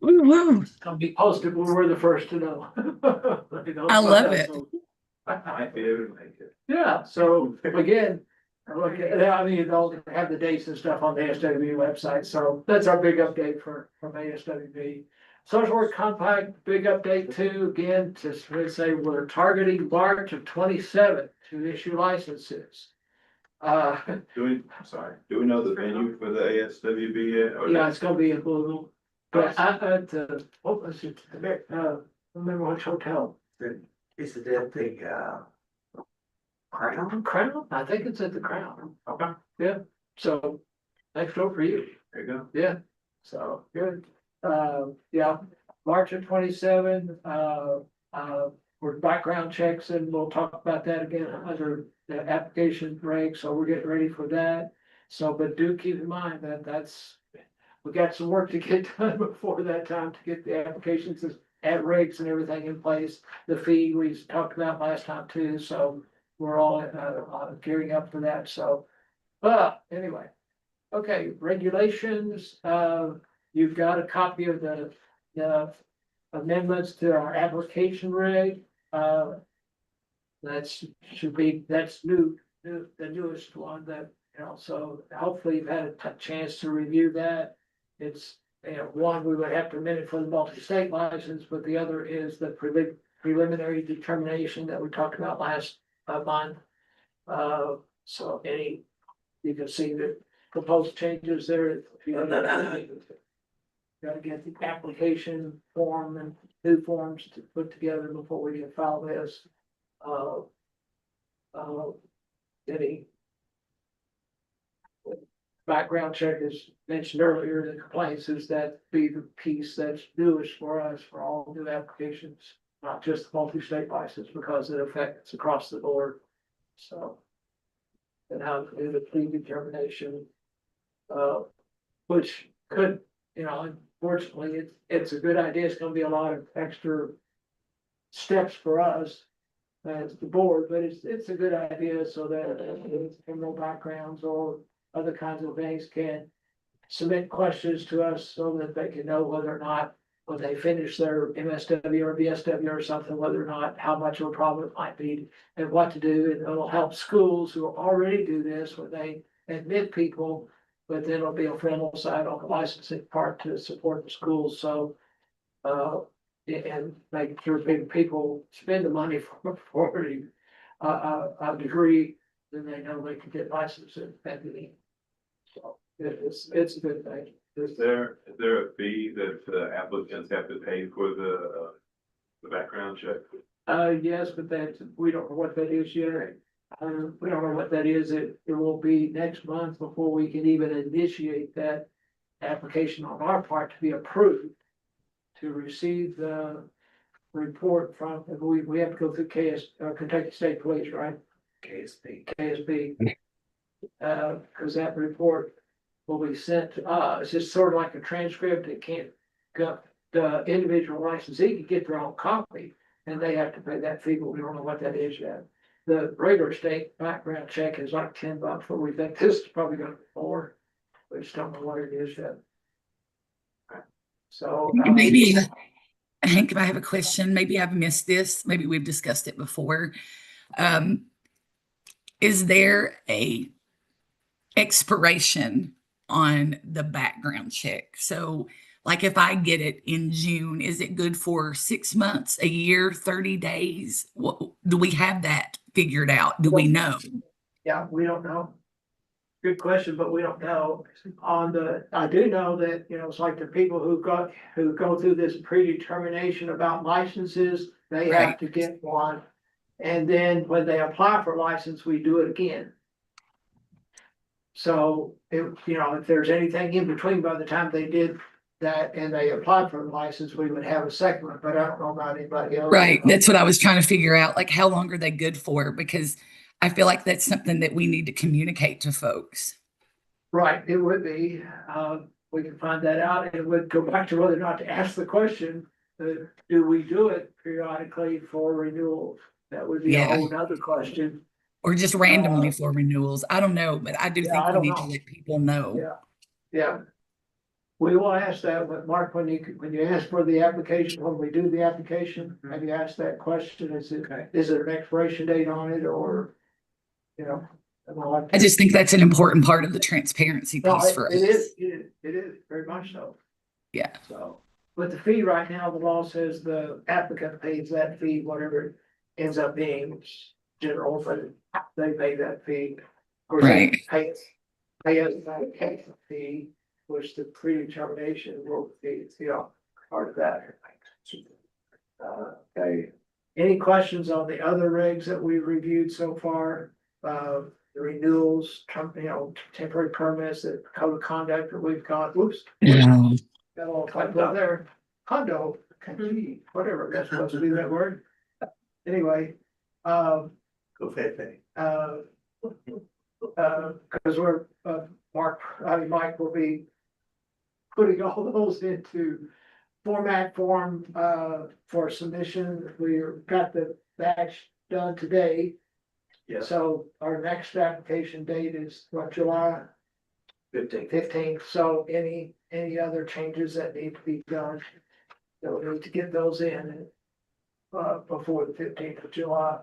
Woo, woo. It'll be posted when we're the first to know. I love it. I might be able to make it. Yeah, so again, look, I mean, they'll have the dates and stuff on the ASWB website, so that's our big update from ASWB. Social work compact, big update too, again, to say we're targeting March of 27 to issue licenses. I'm sorry, do we know the venue for the ASWB yet? Or Yeah, it's gonna be in Louisville, but let's see, remember which hotel? Is it at the, Crown? I think it's at the Crown. Okay, Yeah, so next door for you. there you go. Yeah, so good. Yeah, March of 27, for background checks, and we'll talk about that again under the application break, so we're getting ready for that. So, but do keep in mind that we got some work to get done before that time to get the applications at regs and everything in place. The fee we talked about last time too, so we're all gearing up for that, so. Anyway, okay, regulations, you've got a copy of the amendments to our application reg. That's new, the newest one that, so hopefully you've had a chance to review that. It's, one, we would have to amend it for the multi-state license, but the other is the preliminary determination that we talked about last month. So you can see the proposed changes there. If you gotta get the application form and new forms to put together before we can file this. Any background check is mentioned earlier, the complaints is that be the piece that's newest for us for all new applications, not just the multi-state license, because it affects across the board. So. And how to do the predetermination, which could, unfortunately, it's a good idea. It's gonna be a lot of extra steps for us as the board, but it's a good idea so that criminal backgrounds or other kinds of things can submit questions to us so that they can know whether or not when they finish their MSW or BSW or something, whether or not, how much of a problem it might be and what to do. And it'll help schools who already do this when they admit people, but then it'll be a formal side on the licensing part to support the schools. So, and making sure people spend the money for a degree, then they know they can get licensed at the. So it's a good thing. Is there a fee that the applicants have to pay for the background check? Yes, but we don't know what that is yet. We don't know what that is. It will be next month before we can even initiate that application on our part to be approved. To receive the report from, we have to go through Kentucky State Police, right? KSP. Cause that report will be sent to us. It's just sort of like a transcript. It can't go, the individual licensee can get their own copy and they have to pay that fee, but we don't know what that is yet. The regular state background check is like $10, but we think this is probably gonna be more. We just don't know what it is yet. So. Maybe, Hank, if I have a question, maybe I've missed this, maybe we've discussed it before. Is there a expiration on the background check? So like if I get it in June, is it good for 6 months, a year, 30 days? What, do we have that figured out? Do we know? Yeah, we don't know. Good question, but we don't know. I do know that, it's like the people who go through this predetermination about licenses, they have Right. to get one. And then when they apply for license, we do it again. So if there's anything in between by the time they did that and they applied for the license, we would have a second one, but I don't know about anybody else. Right. That's what I was trying to figure out. Like, how long are they good for? Because I feel like that's something that we need to communicate to folks. Right, it would be, we can find that out, and it would go back to whether or not to ask the question, do we do it periodically for renewals? That would be a Yeah. whole nother question. Or just randomly for renewals. I don't know, but I do Yeah, I think we don't need to know. let people know. Yeah. Yeah. We will ask that, but Mark, when you ask for the application, when we do the application, have you asked that question? Is it an expiration date on it or, I just think that's an important part of the transparency No, piece for us. it is very much so. Yeah. So, but the fee right now, the law says the applicant pays that fee, whatever it ends up being, it's general, but they pay that fee. Of course, they Right. pay us an application fee, which the predetermination will be, part of that. Okay, any questions on the other regs that we've reviewed so far? The renewals, temporary permits, the code of conduct that we've got, whoops. Yeah. Got a little typo there, condo, whatever, that's supposed to be that word. Anyway, Go Fei. cause Mike will be putting all those into format form, for submission. We got the batch done today. Yes, So our next application date is what, July 15th, so any other changes that need to be done, they'll need to get those in before the 15th of July.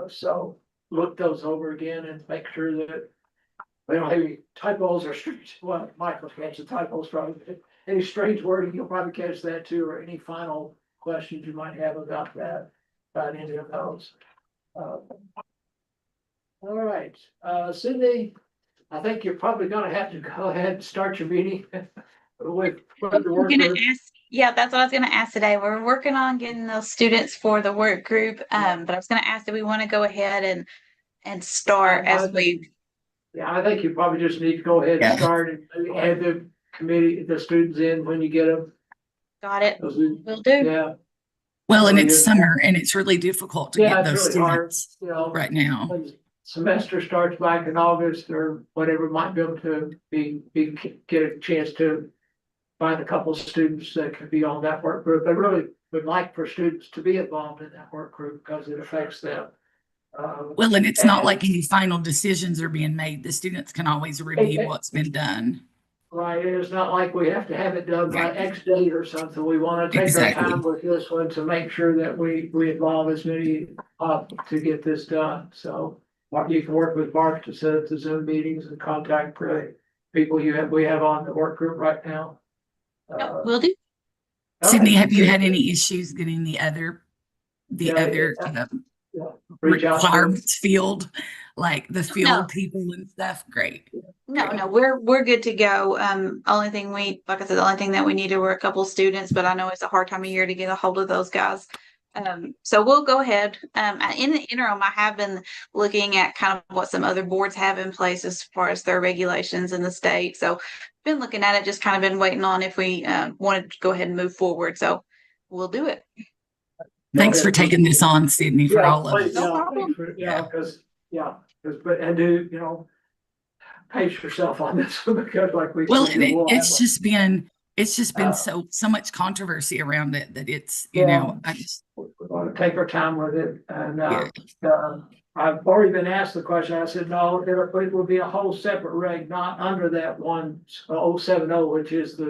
So look those over again and make sure that we don't have any typos or strange, well, Michael catch the typos probably, any strange wording, you'll probably catch that too, or any final questions you might have about that, about any of those. All right, Sydney, I think you're probably gonna have to go ahead and start your meeting with the work I'm gonna group. ask, yeah, that's what I was gonna ask today. We're working on getting those students for the work group. But I was gonna ask, do we want to go ahead and start as we, Yeah, I think you probably just need to go ahead and Yeah. start and add the committee, the students in when you get them. got it? Those- Will do. Yeah, Well, and Oh, it's yeah. summer and it's really difficult to yeah, get it's those really hard, students right now. when semester starts back in August or whatever, might be able to get a chance to find a couple of students that could be on that work group. I really would like for students to be involved in that work group because it affects them. Well, and it's not like any final decisions are being made. The students can always review what's been done. Right, and it's not like we have to have it done by X date or something. We wanna take our Exactly. time with this one to make sure that we involve as many to get this done, so. Mark, you can work with Mark to set up the Zoom meetings and contact the people we have on the work group right now. Will do. Sydney, Okay. have you had any issues getting the other Yeah, Reach out to them. requirements field, like the No. field people and stuff? Great. No, we're good to go. Only thing like I said, the only thing that we needed were a couple students, but I know it's a hard time of year to get a hold of those guys. So we'll go ahead. In the interim, I have been looking at kind of what some other boards have in place as far as their regulations in the state. So been looking at it, just kind of been waiting on if we wanted to go ahead and move forward. So we'll do it. Thanks for taking this on, Sydney, for all of Please, us. No problem. And do, pace yourself on this one because like we. Well, said, and we'll it's have just been Uh, so much controversy around it that it's, Well, I just, we're gonna take our time with it and, yeah. I've already been asked the question. I said, no, it would be a whole separate reg, not under that 1070, which is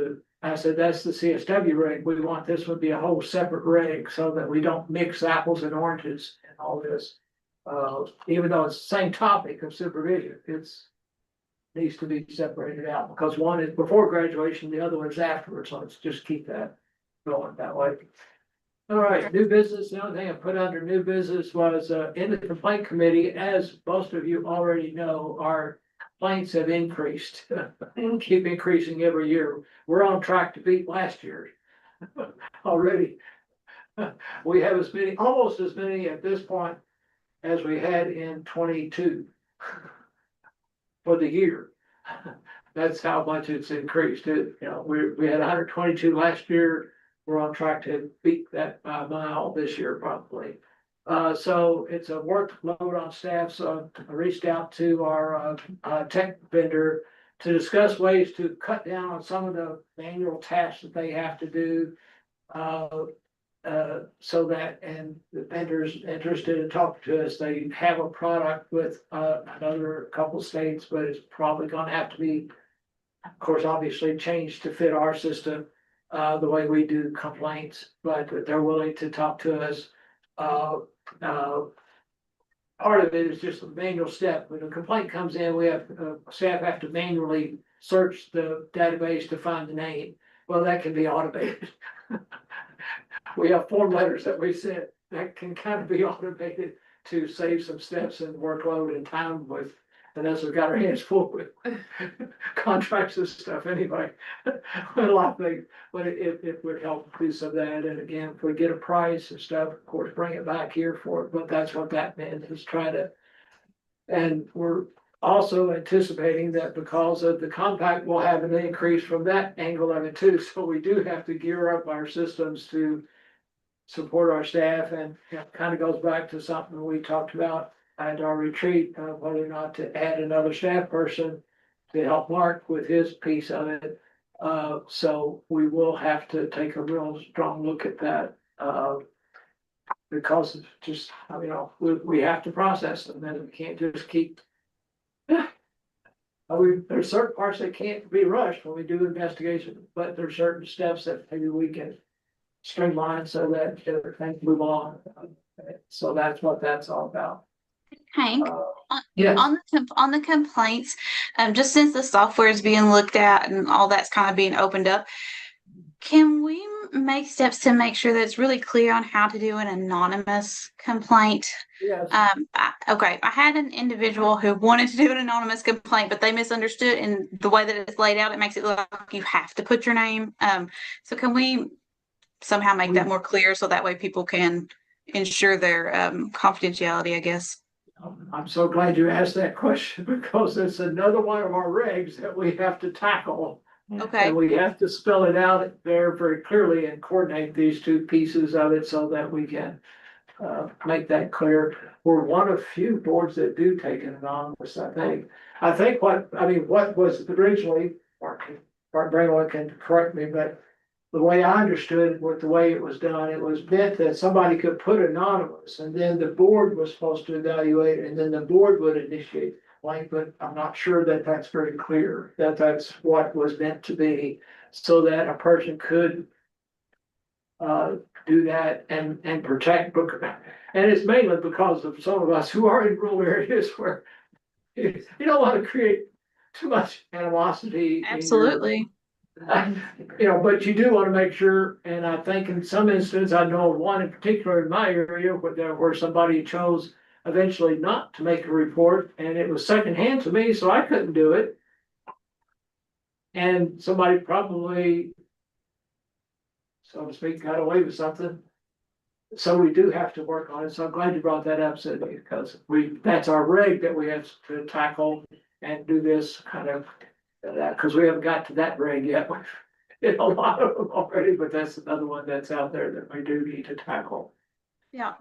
I said, that's the CSW reg. We want this would be a whole separate reg so that we don't mix apples and oranges and all this. Even though it's the same topic of supervision, needs to be separated out because one is before graduation, the other one's afterwards. So let's just keep that going that way. All right, new business. The only thing I put under new business was in the complaint committee, as most of you already know, our complaints have increased. Keep increasing every year. We're on track to beat last year already. We have almost as many at this point as we had in 22 for the year. That's how much it's increased. We had 122 last year. We're on track to beat that by a mile this year probably. So it's a workload on staff. So I reached out to our tech vendor to discuss ways to cut down on some of the manual tasks that they have to do. So that, and the vendors interested in talking to us, they have a product with another couple states, but it's probably gonna have to be, of course, obviously changed to fit our system, the way we do complaints, but they're willing to talk to us. Part of it is just a manual step. When a complaint comes in, we have, staff have to manually search the database to find the name. Well, that can be automated. We have form letters that we sent that can kind of be automated to save some steps and workload and time with. And as we've got our hands full with contracts and stuff anyway, a lot of things, but it would help do some of that. And again, if we get a price and stuff, of course, bring it back here for it, but that's what that meant is try to. And we're also anticipating that because of the compact, we'll have an increase from that angle of it too. So we do have to gear up our systems to support our staff, and it kind of goes back to something we talked about at our retreat, whether or not to add another staff person to help Mark with his piece of it. So we will have to take a real strong look at that, because of just, we have to process them, and we can't just keep. There's certain parts that can't be rushed when we do investigation, but there's certain steps that maybe we can streamline so that everything can move on. So that's what that's all about. Hank, Yes. on the complaints, just since the software is being looked at and all that's kind of being opened up, can we make steps to make sure that it's really clear on how to do an anonymous complaint? Yes. I had an individual who wanted to do an anonymous complaint, but they misunderstood, and the way that it's laid out, it makes it look like you have to put your name. So can we somehow make that more clear so that way people can ensure their confidentiality, I guess? I'm so glad you asked that question because it's another one of our regs that we have to tackle. Okay. And we have to spell it out very, very clearly and coordinate these two pieces of it so that we can make that clear. We're one of few boards that do take an anonymous, I think. What was originally, Mark Brainwood can correct me, but the way I understood with the way it was done, it was meant that somebody could put anonymous and then the board was supposed to evaluate and then the board would initiate. complaint, but I'm not sure that that's very clear, that that's what was meant to be, so that a person could do that and protect, and it's mainly because of some of us who are in rural areas where you don't want to create too much animosity. in your- Absolutely. You know, but you do want to make sure, and I think in some instances, I know of one in particular in my area where somebody chose eventually not to make a report, and it was secondhand to me, so I couldn't do it. And somebody probably, so to speak, got away with something. So we do have to work on it, so I'm glad you brought that up, Sydney, because that's our reg that we have to tackle and do this kind of, because we haven't got to that reg yet. We've hit a lot of them already, but that's another one that's out there that we do need to tackle. Yeah.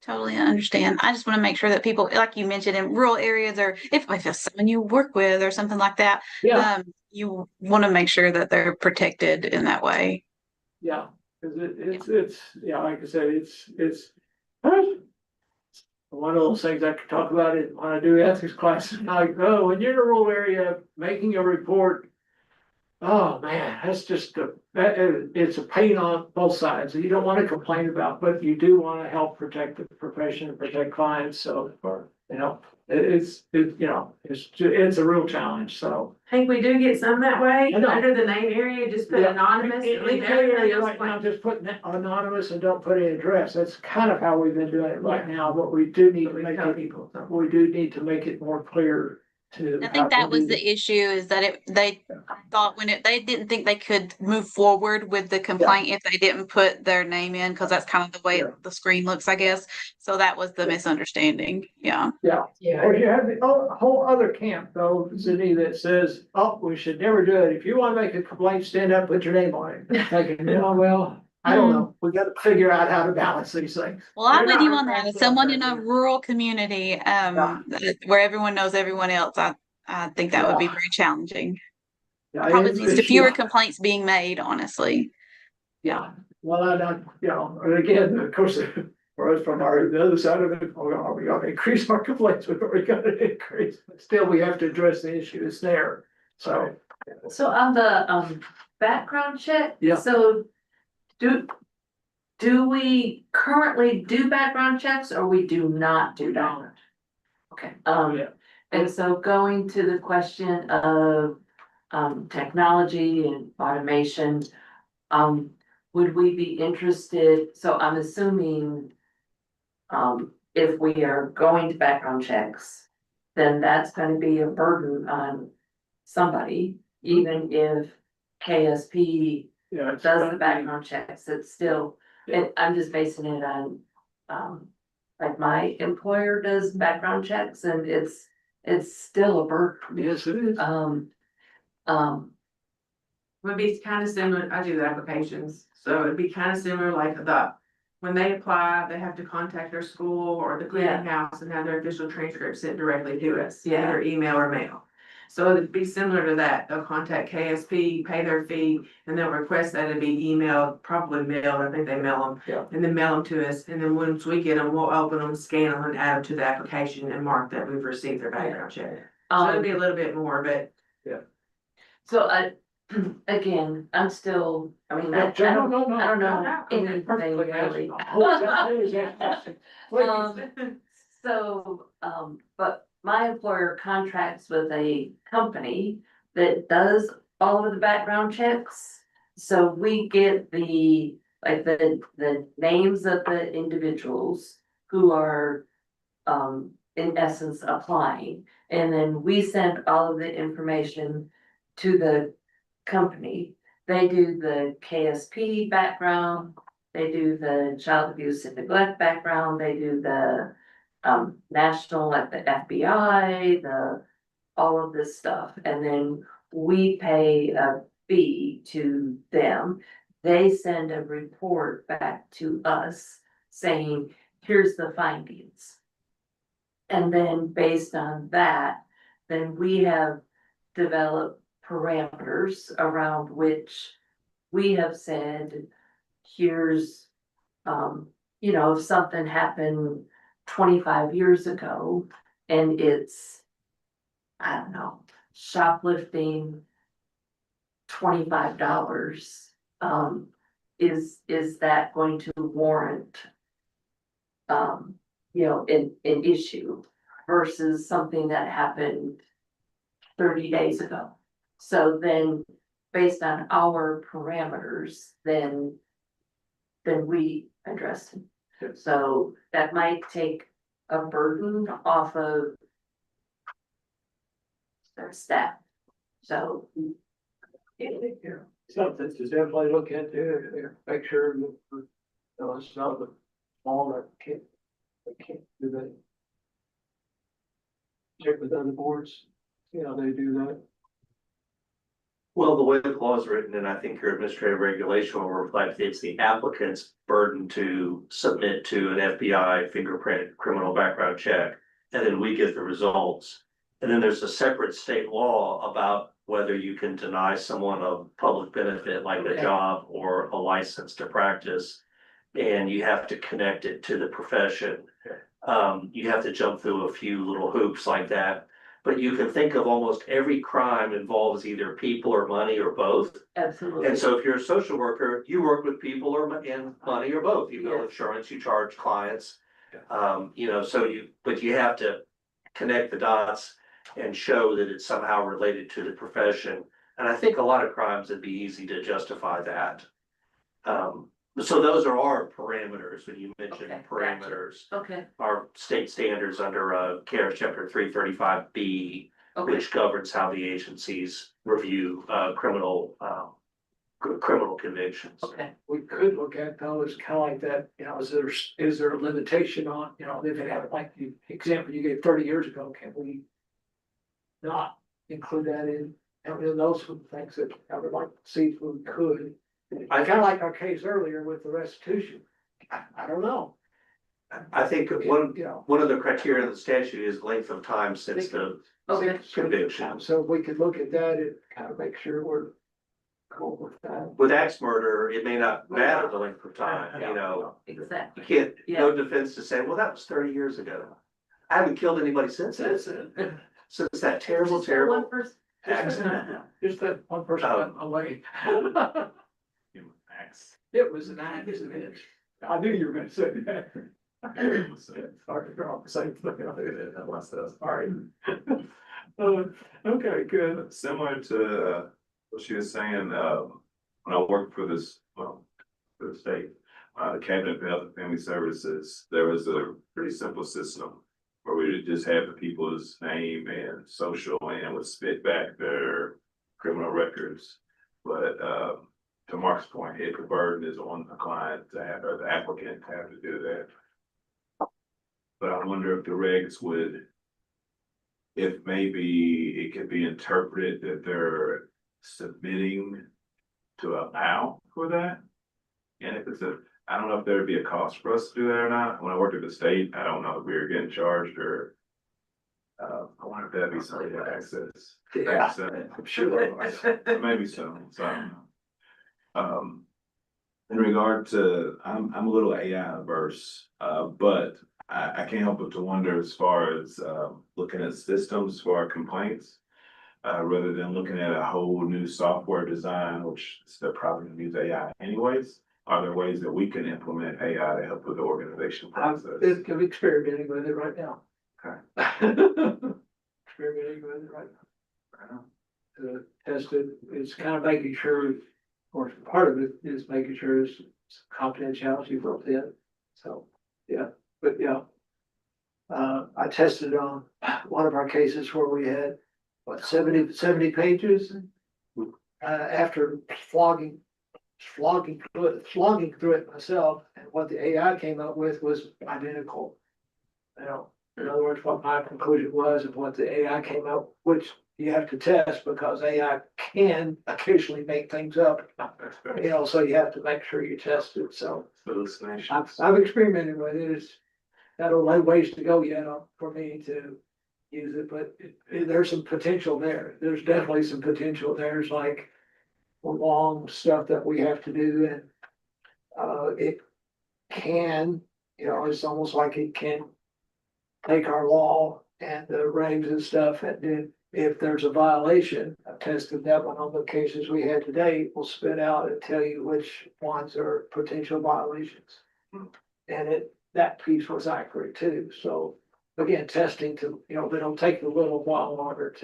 Totally understand. I just want to make sure that people, like you mentioned, in rural areas, or if it's someone you work with or something like that, Yeah, you want to make sure that they're protected in that way. yeah, because it's, yeah, like I said, it's one of those things I could talk about it when I do ethics classes, like, oh, when you're in a rural area making a report, oh, man, that's just it's a pain on both sides. You don't want to complain about, but you do want to help protect the profession and protect clients. So, you know, it's a real challenge. So. I think we do get some that way, I know. under the name area, just put Yeah. anonymous. In and leave the everything area else right now, blank. just put anonymous and don't put any address. That's kind of how we've been doing it right now, but we do need But to we make tell it, people, so. we do need to make it more clear to. I think that was the issue, is that they thought they didn't think they could move forward with the complaint if they didn't put their name in, because that's kind of the way Yeah. the screen looks, I guess. So that was the Yeah. misunderstanding. Yeah. Yeah, or you have the whole other camp though, Sydney, that says, oh, we should never do it. If you want to make a complaint, stand up, put your name on it. I'm thinking, yeah, well, I don't know. We got to figure out how to balance these things. Well, I'm They're with not you on that. As referenced someone right in a here. rural community, where everyone knows everyone else, I think that would be Yeah. very challenging. Yeah, Probably it's- leads to it's- fewer complaints being made, honestly. Yeah, well, I don't, you know, and again, of course, whereas from the other side of it, oh, we gotta increase our complaints, we've already got to increase, but still, we have to address the issue, it's there, so. So on the background check. Yeah. So do we currently do background checks, or we do not do that? Okay, Yeah. and so going to the question of technology and automation, would we be interested, so I'm assuming if we are going to background checks, then that's gonna be a burden on somebody, even if KSP Yeah. it's does gotta the be- background checks, it's still, and I'm just basing it on, like my employer does background checks, and it's still a burden. Yes, it is. Would be kind of similar, I do the applications, so it'd be kind of similar like when they apply, they have to contact their school or the clearinghouse and have their official transcript sent directly to us. Yeah. Either email or mail. So it'd be similar to that, they'll contact KSP, pay their fee, and they'll request that it be emailed, probably mailed, I think they mail them. Yeah. And then mail them to us, and then once we get them, we'll open them, scan them, and add them to the application and mark that we've received their background check. So it'd be a little bit more, but So again, I'm still, I mean, I No, don't no, no, I don't know no, anything perfectly really. fantastic. So, but my employer contracts with a company that does all of the background checks. So we get the names of the individuals who are, in essence applying. And then we send all of the information to the company. They do the KSP background, they do the child abuse and neglect background, they do the national, like the FBI, all of this stuff, and then we pay a fee to them. They send a report back to us saying, here's the findings. And then based on that, then we have developed parameters around which we have said, here's, if something happened 25 years ago and it's I don't know, shoplifting $25, is that going to warrant, an issue versus something that happened 30 days ago? So then, based on our parameters, then we address it. So that might take a burden off of their staff. So. Something to definitely look into, make sure that, it's not the small that can't do that. Check with other boards, see how they do that. Well, the way the law is written, and I think your administrative regulation will reflect, it's the applicant's burden to submit to an FBI fingerprint criminal background check. And then we get the results. And then there's a separate state law about whether you can deny someone a public benefit like a job or a license to practice. And you have to connect it to the profession. You have to jump through a few little hoops like that. But you can think of almost every crime involves either people or money or both. Absolutely. And so if you're a social worker, you work with people or and money or both. You bill Yes. insurance, you charge clients. But you have to connect the dots and show that it's somehow related to the profession. And I think a lot of crimes, it'd be easy to justify that. So those are our parameters when you mention Okay, gotcha. parameters. Okay, Our state standards under CARES chapter 335B, okay, which governs how the agencies review criminal convictions. okay. We could look at though, is kind of like that, is there a limitation on, if they have, like the example you gave 30 years ago, can we not include that in? And those are the things that I would like to see if we could. I kind of like our case earlier with the restitution. I don't know. I think one You know, of the criteria of the statute is length of time since the Okay. conviction. so we could look at that and kind of make sure we're cool with that. With axe murder, it may not matter the length of time, Exactly. you can't, no defense to say, well, that was 30 years ago. I haven't killed anybody since then, since that terrible, Just that terrible one person. accident. Just that one person Oh. went away. It was an accident. I knew you were gonna say that. Sorry, girl, same thing. Sorry. Okay, good. Similar to what she was saying, when I worked for for the state, the Cabinet of Health and Family Services, there was a pretty simple system where we would just have the people's name and social and would spit back their criminal records. But to Mark's point, if the burden is on the client to have, or the applicant to have to do that. But I wonder if the regs would, if maybe it could be interpreted that they're submitting to allow for that. And if I don't know if there'd be a cost for us to do that or not. When I worked at the state, I don't know if we were getting charged or. I wonder if that'd be something to access. Yeah, Access. I'm sure. Maybe so, in regard to, I'm a little AI averse, but I can't help but to wonder as far as, looking at systems for our complaints. Rather than looking at a whole new software design, which they're probably gonna use AI anyways. Are there ways that we can implement AI to help with the organization process? I'm experimenting with it right now. Okay. Experimenting with it right now. To test it, it's kind of making sure, of course, part of it is making sure it's confidentiality built in, so, yeah, but yeah. I tested on one of our cases where we had, 70 pages? After flogging through it myself, and what the AI came up with was identical. In other words, what my conclusion was and what the AI came up, which you have to test because AI can occasionally make things up. So you have to make sure you test it, so. I've experimented with it, it's got a long ways to go yet for me to use it, but there's some potential there. There's definitely some potential. There's like long stuff that we have to do, and it can, it's almost like it can take our law and the regs and stuff, and then if there's a violation, I tested that one on the cases we had today, will spit out and tell you which ones are potential violations. And that piece was accurate too, so again, testing to, but it'll take a little while longer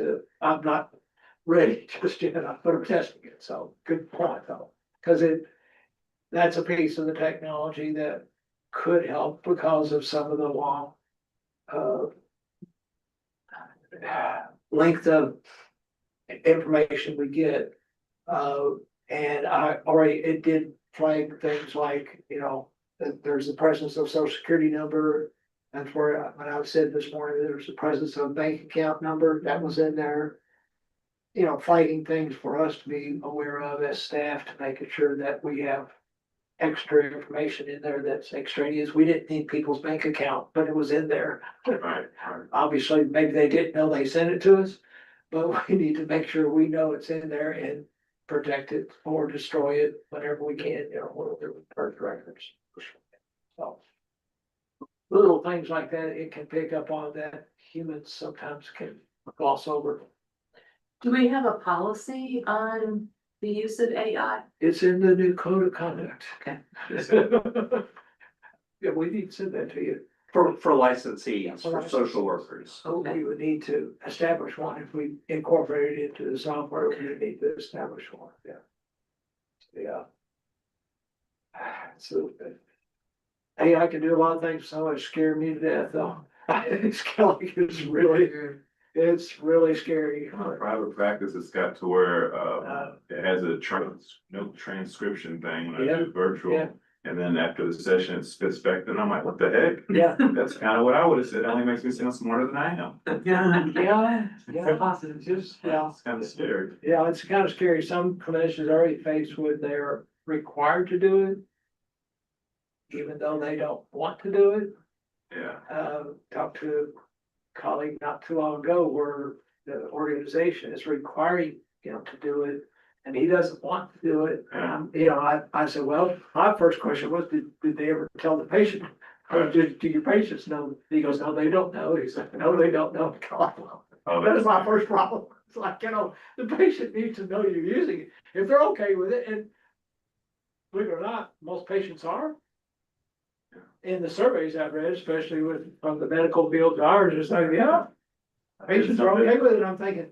I'm not ready just yet, but I'm testing it, so good point though. Cause that's a piece of the technology that could help because of some of the long, length of information we get. And it did flag things like, that there's the presence of social security number. That's where, when I said this morning, there's the presence of bank account number, that was in there. Flagging things for us to be aware of as staff to making sure that we have extra information in there that's extraneous. We didn't need people's bank account, but it was in there. Right. Obviously, maybe they didn't know they sent it to us, but we need to make sure we know it's in there and protect it or destroy it whenever we can, whatever birth records. So little things like that, it can pick up on that humans sometimes can gloss over. Do we have a policy on the use of AI? It's in the new code of conduct. Okay. Yeah, we need to send that to you. For licensees, for social workers. So we would need to establish one. If we incorporate it into the software, we would need to establish one, yeah. Yeah. So, AI can do a lot of things, so it scared me to death, though. It's really scary. Private practice, it's got to where, it has a note transcription thing when I do Yeah. virtual. And then after the session, it spits back, and I'm like, what the heck? Yeah, That's kind of what I would have said. It only makes me sound smarter than I am. yeah. Just, It's kind of scary. yeah, it's kind of scary. Some clinicians are already faced with they're required to do it. Even though they don't want to do it. Yeah. Talked to a colleague not too long ago where the organization is requiring him to do it. And he doesn't want to do it. I said, well, my first question was, did they ever tell the patient? Or do your patients know? He goes, no, they don't know. He said, no, they don't know. That is my first problem. It's like, the patient needs to know you're using it. If they're okay with it, and believe it or not, most patients are. In the surveys I've read, especially from the medical field to ours, it's like, yeah, patients are okay with it. I'm thinking,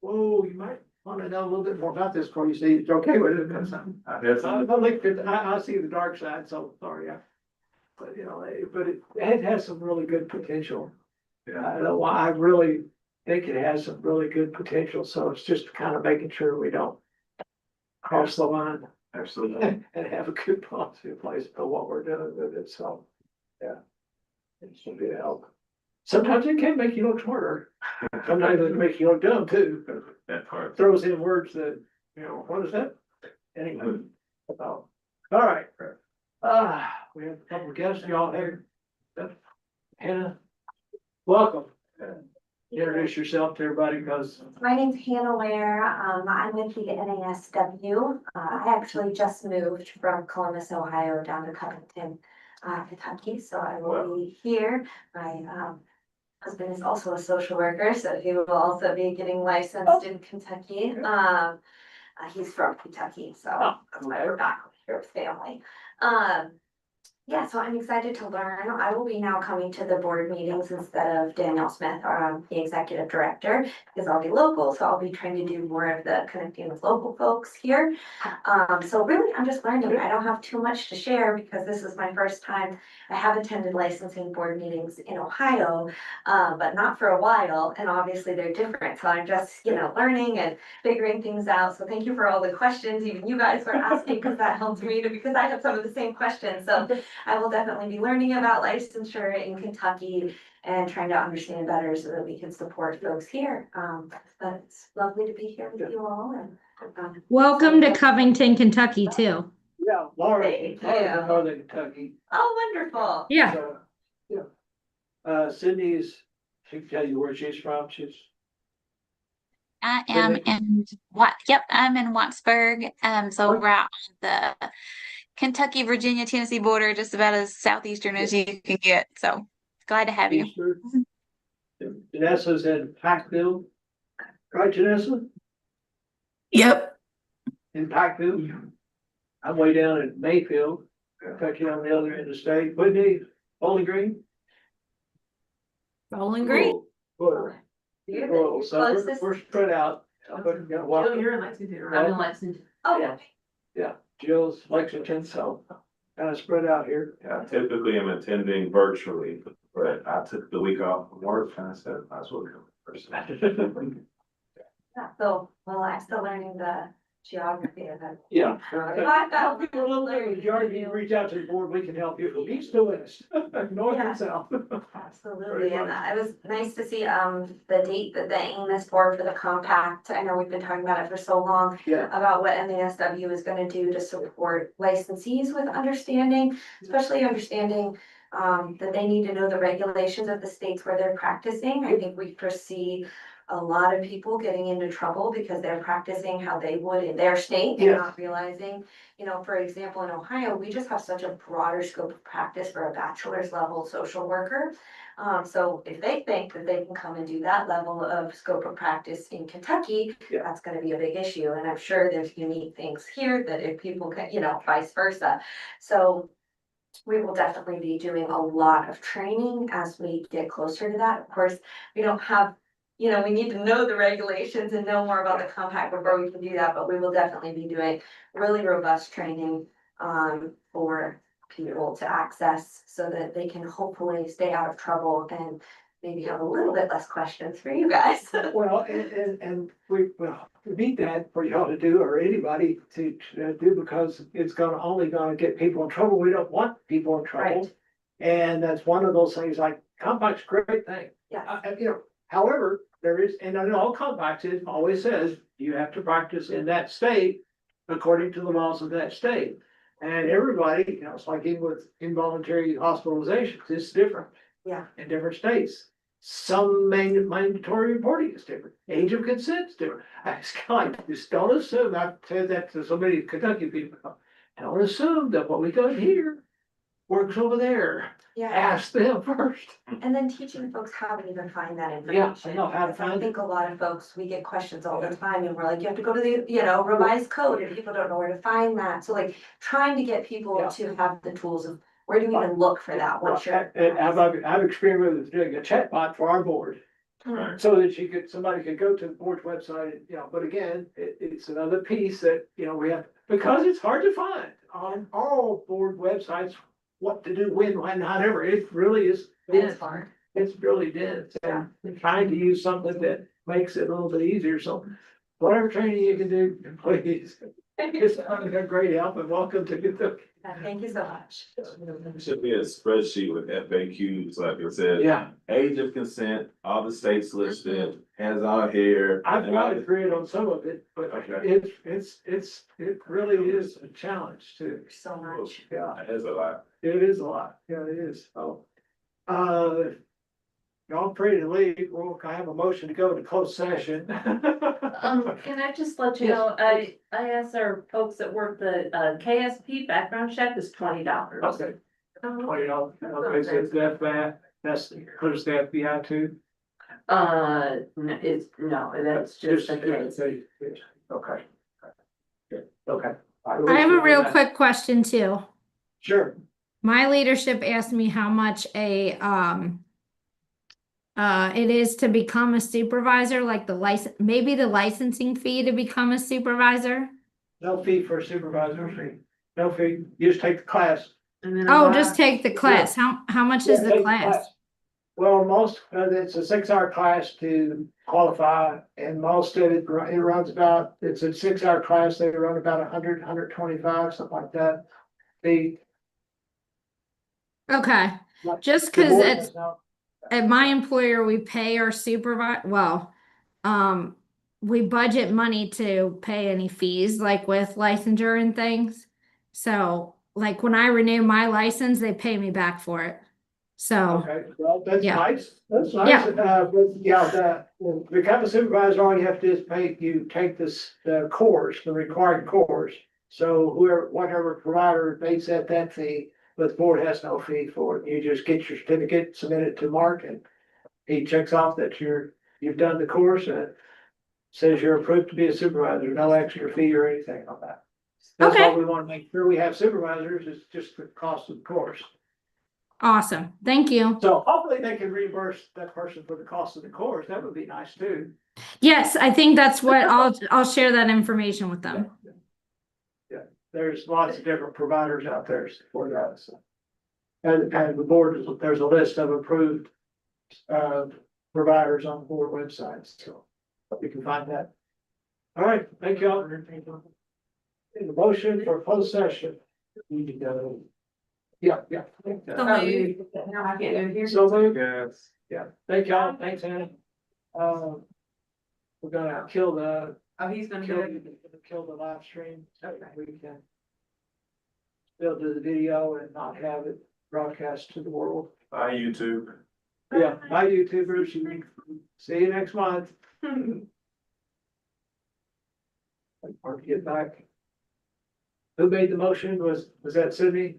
whoa, you might want to know a little bit more about this before you say you're okay with it. Because I see the dark side, so sorry. But it has some really good potential. I really think it has some really good potential. So it's just kind of making sure we don't cross the line. Absolutely. And have a good policy in place for what we're doing with it, so, yeah. It should be a help. Sometimes it can make you look smarter, sometimes it can make you look dumb too. That part. Throws in words that, what is that? Anyway. All right. We have a couple of guests, y'all here. Hannah, welcome. Introduce yourself to everybody, because My name's Hannah Ware. I'm with the NASW. I actually just moved from Columbus, Ohio down to Covington, Kentucky, so I will be here. My husband is also a social worker, so he will also be getting licensed in Kentucky. He's from Kentucky, so that's why we're back here with family. Yeah, so I'm excited to learn. I will be now coming to the board meetings instead of Danielle Smith, the executive director, because I'll be local, so I'll be trying to do more of the connecting with local folks here. So really, I'm just learning. I don't have too much to share because this is my first time. I have attended licensing board meetings in Ohio, but not for a while, and obviously they're different. So I'm just, learning and figuring things out. So thank you for all the questions, even you guys were asking, because that helped me because I have some of the same questions. So I will definitely be learning about licensure in Kentucky and trying to understand better so that we can support folks here. But it's lovely to be here with you all, and Welcome to Covington, Kentucky too. yeah, Laura, Thank you. from Northern Kentucky. oh, wonderful. Yeah. So, yeah. Sydney's, she can tell you where she's from. I am in I'm in Wattsburg. So we're out on the Kentucky, Virginia, Tennessee border, just about as southeastern as you can get. So glad to have you. Vanessa's in Packville. Right, Janessa? Yep. In Pikeville? I'm way down in Mayfield, Kentucky on the other end of the state, Whitney, Bowling Green. Bowling Green. Well, so we're spread out. But, you know, walk- Jill, you're in Lexington, I'm in Lexington. Oh, Yeah, Jill's Lexington, so kind of spread out here. Yeah, typically I'm attending virtually, but I took the week off from work and I said, I was well come in person. yeah, so, well, I'm still learning the geography of it. Yeah. I felt A little bit, Jordan, you reach out to the board, we can help you, east to west, north Yeah. and south. Absolutely, Very and much. it was nice to see, the date that the aim is for the compact. I know we've been talking about it for so long, Yeah. about what MASW is gonna do to support licensees with understanding, especially understanding that they need to know the regulations of the states where they're practicing. I think we foresee a lot of people getting into trouble because they're practicing how they would in their state and Yes. not realizing, you know, for example, in Ohio, we just have such a broader scope of practice for a bachelor's level social worker. So if they think that they can come and do that level of scope of practice in Kentucky, Yeah. that's gonna be a big issue. And I'm sure there's unique things here that if people can, you know, vice versa. So we will definitely be doing a lot of training as we get closer to that. Of course, we don't have, you know, we need to know the regulations and know more about the compact before we can do that, but we will definitely be doing really robust training for people to access so that they can hopefully stay out of trouble and maybe have a little bit less questions for you guys. Well, and we need that for y'all to do, or anybody to do, because it's only gonna get people in trouble. We don't want people in trouble. Right. And that's one of those things, like, compact's a great thing. Yeah, You know, however, there is, and in all compacts, it always says you have to practice in that state according to the laws of that state. And everybody, you know, it's like even with involuntary hospitalizations, it's different yeah, in different states. Some mandatory reporting is different. Age of consent is different. It's kind of like, just don't assume, I've said that to so many Kentucky people. Don't assume that what we got here works over there. yeah. Ask them first. And then teaching folks how to even find that Yeah, information. I know how to Because I find it. think a lot of folks, we get questions all the time and we're like, you have to go to the, you know, revised code and people don't know where to find that. So like trying to get people Yeah. to have the tools of where do we even look for that once you're. And I've experimented with doing a chatbot for our board. Right. So that somebody could go to the board's website, you know, but again, it's another piece that, you know, we have, because it's hard to find on all board websites, what to do, when, however, it really is dense. It's hard. It's really dense, and trying to use something that makes it a little bit easier, so whatever training you can do, please. It's a great help, and welcome to Kentucky. Thank you so much. Should be a spreadsheet with FAQs, like it says. Yeah, Age of consent, all the states listed, has all here. I've and all tried to create on some of it, but Okay. it really is a challenge too. Thanks so much. Yeah, It is a lot. it is a lot, yeah, it is, so. Y'all free to leave, we'll have a motion to go into closed session. Can I just let you Yes, know, I asked our folks that work the, KSP background check is $20. Okay. $20, okay, so that's includes the FBI too? That's just a case. Okay. Good, okay. I have a real quick question too. Sure, My leadership asked me how much it is to become a supervisor, like maybe the licensing fee to become a supervisor. no fee for a supervisor fee, no fee, you just take the class. And then Oh, just take the class. How much is Yeah, the take class? Well, most, it's a 6-hour class to qualify, and most of it runs about, it's a 6-hour class, they run about 125, something like that. The. Okay, just the cause board it's, has no- at my employer, we pay our we budget money to pay any fees, like with licensure and things. So, like when I renew my license, they pay me back for it. So, Okay, well, that's Yeah. nice, that's nice, Yeah. but yeah, to become a supervisor, all you have to do is you take the course, the required course. So whatever provider, they set that fee, but the board has no fee for it, you just get your certificate, submit it to Mark, and he checks off that you've done the course, and says you're approved to be a supervisor, no extra fee or anything on that. That's Okay. all we want to make sure we have supervisors, it's just the cost of the course. Awesome. Thank you. So hopefully they can reimburse that person for the cost of the course, that would be nice too. Yes, I think that's what I'll share that information with them. Yeah, there's lots of different providers out there for that, so. And the board, there's a list of approved, providers on the board website, so you can find that. All right, thank you all. In the motion for closed session. Need to go. Yeah. Now I can't do it here. So moved. Yes. Yeah, thank y'all, thanks, Anna. We're gonna kill the, Oh, he's gonna do it. kill the live stream, so that we can still do the video and not have it broadcast to the world. Bye, YouTube. Yeah, bye YouTubers, see you next month. Hard to get back. Who made the motion? Was that Sydney?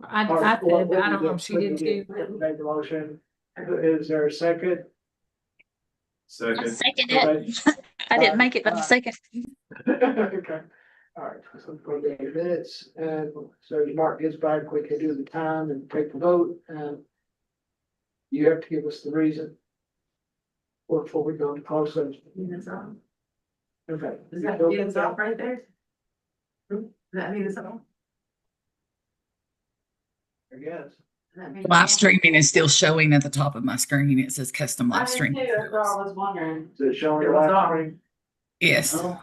I Or- did, or- but I don't know if she did too. Who made the motion? Is there a second? I Second. second it. I didn't make it, but I second. Okay, all right, so for the minutes, and so Mark gets back, we can do the time and take the vote, and you have to give us the reason before we go to close session. It's on. Okay. Does that mean it's off right there? Does that mean it's on? I guess. Does that mean it's Live on? streaming is still showing at the top of my screen. It says custom I live did stream. too, that's what I was wondering. Is it showing It your was live off. stream? Yes. Oh.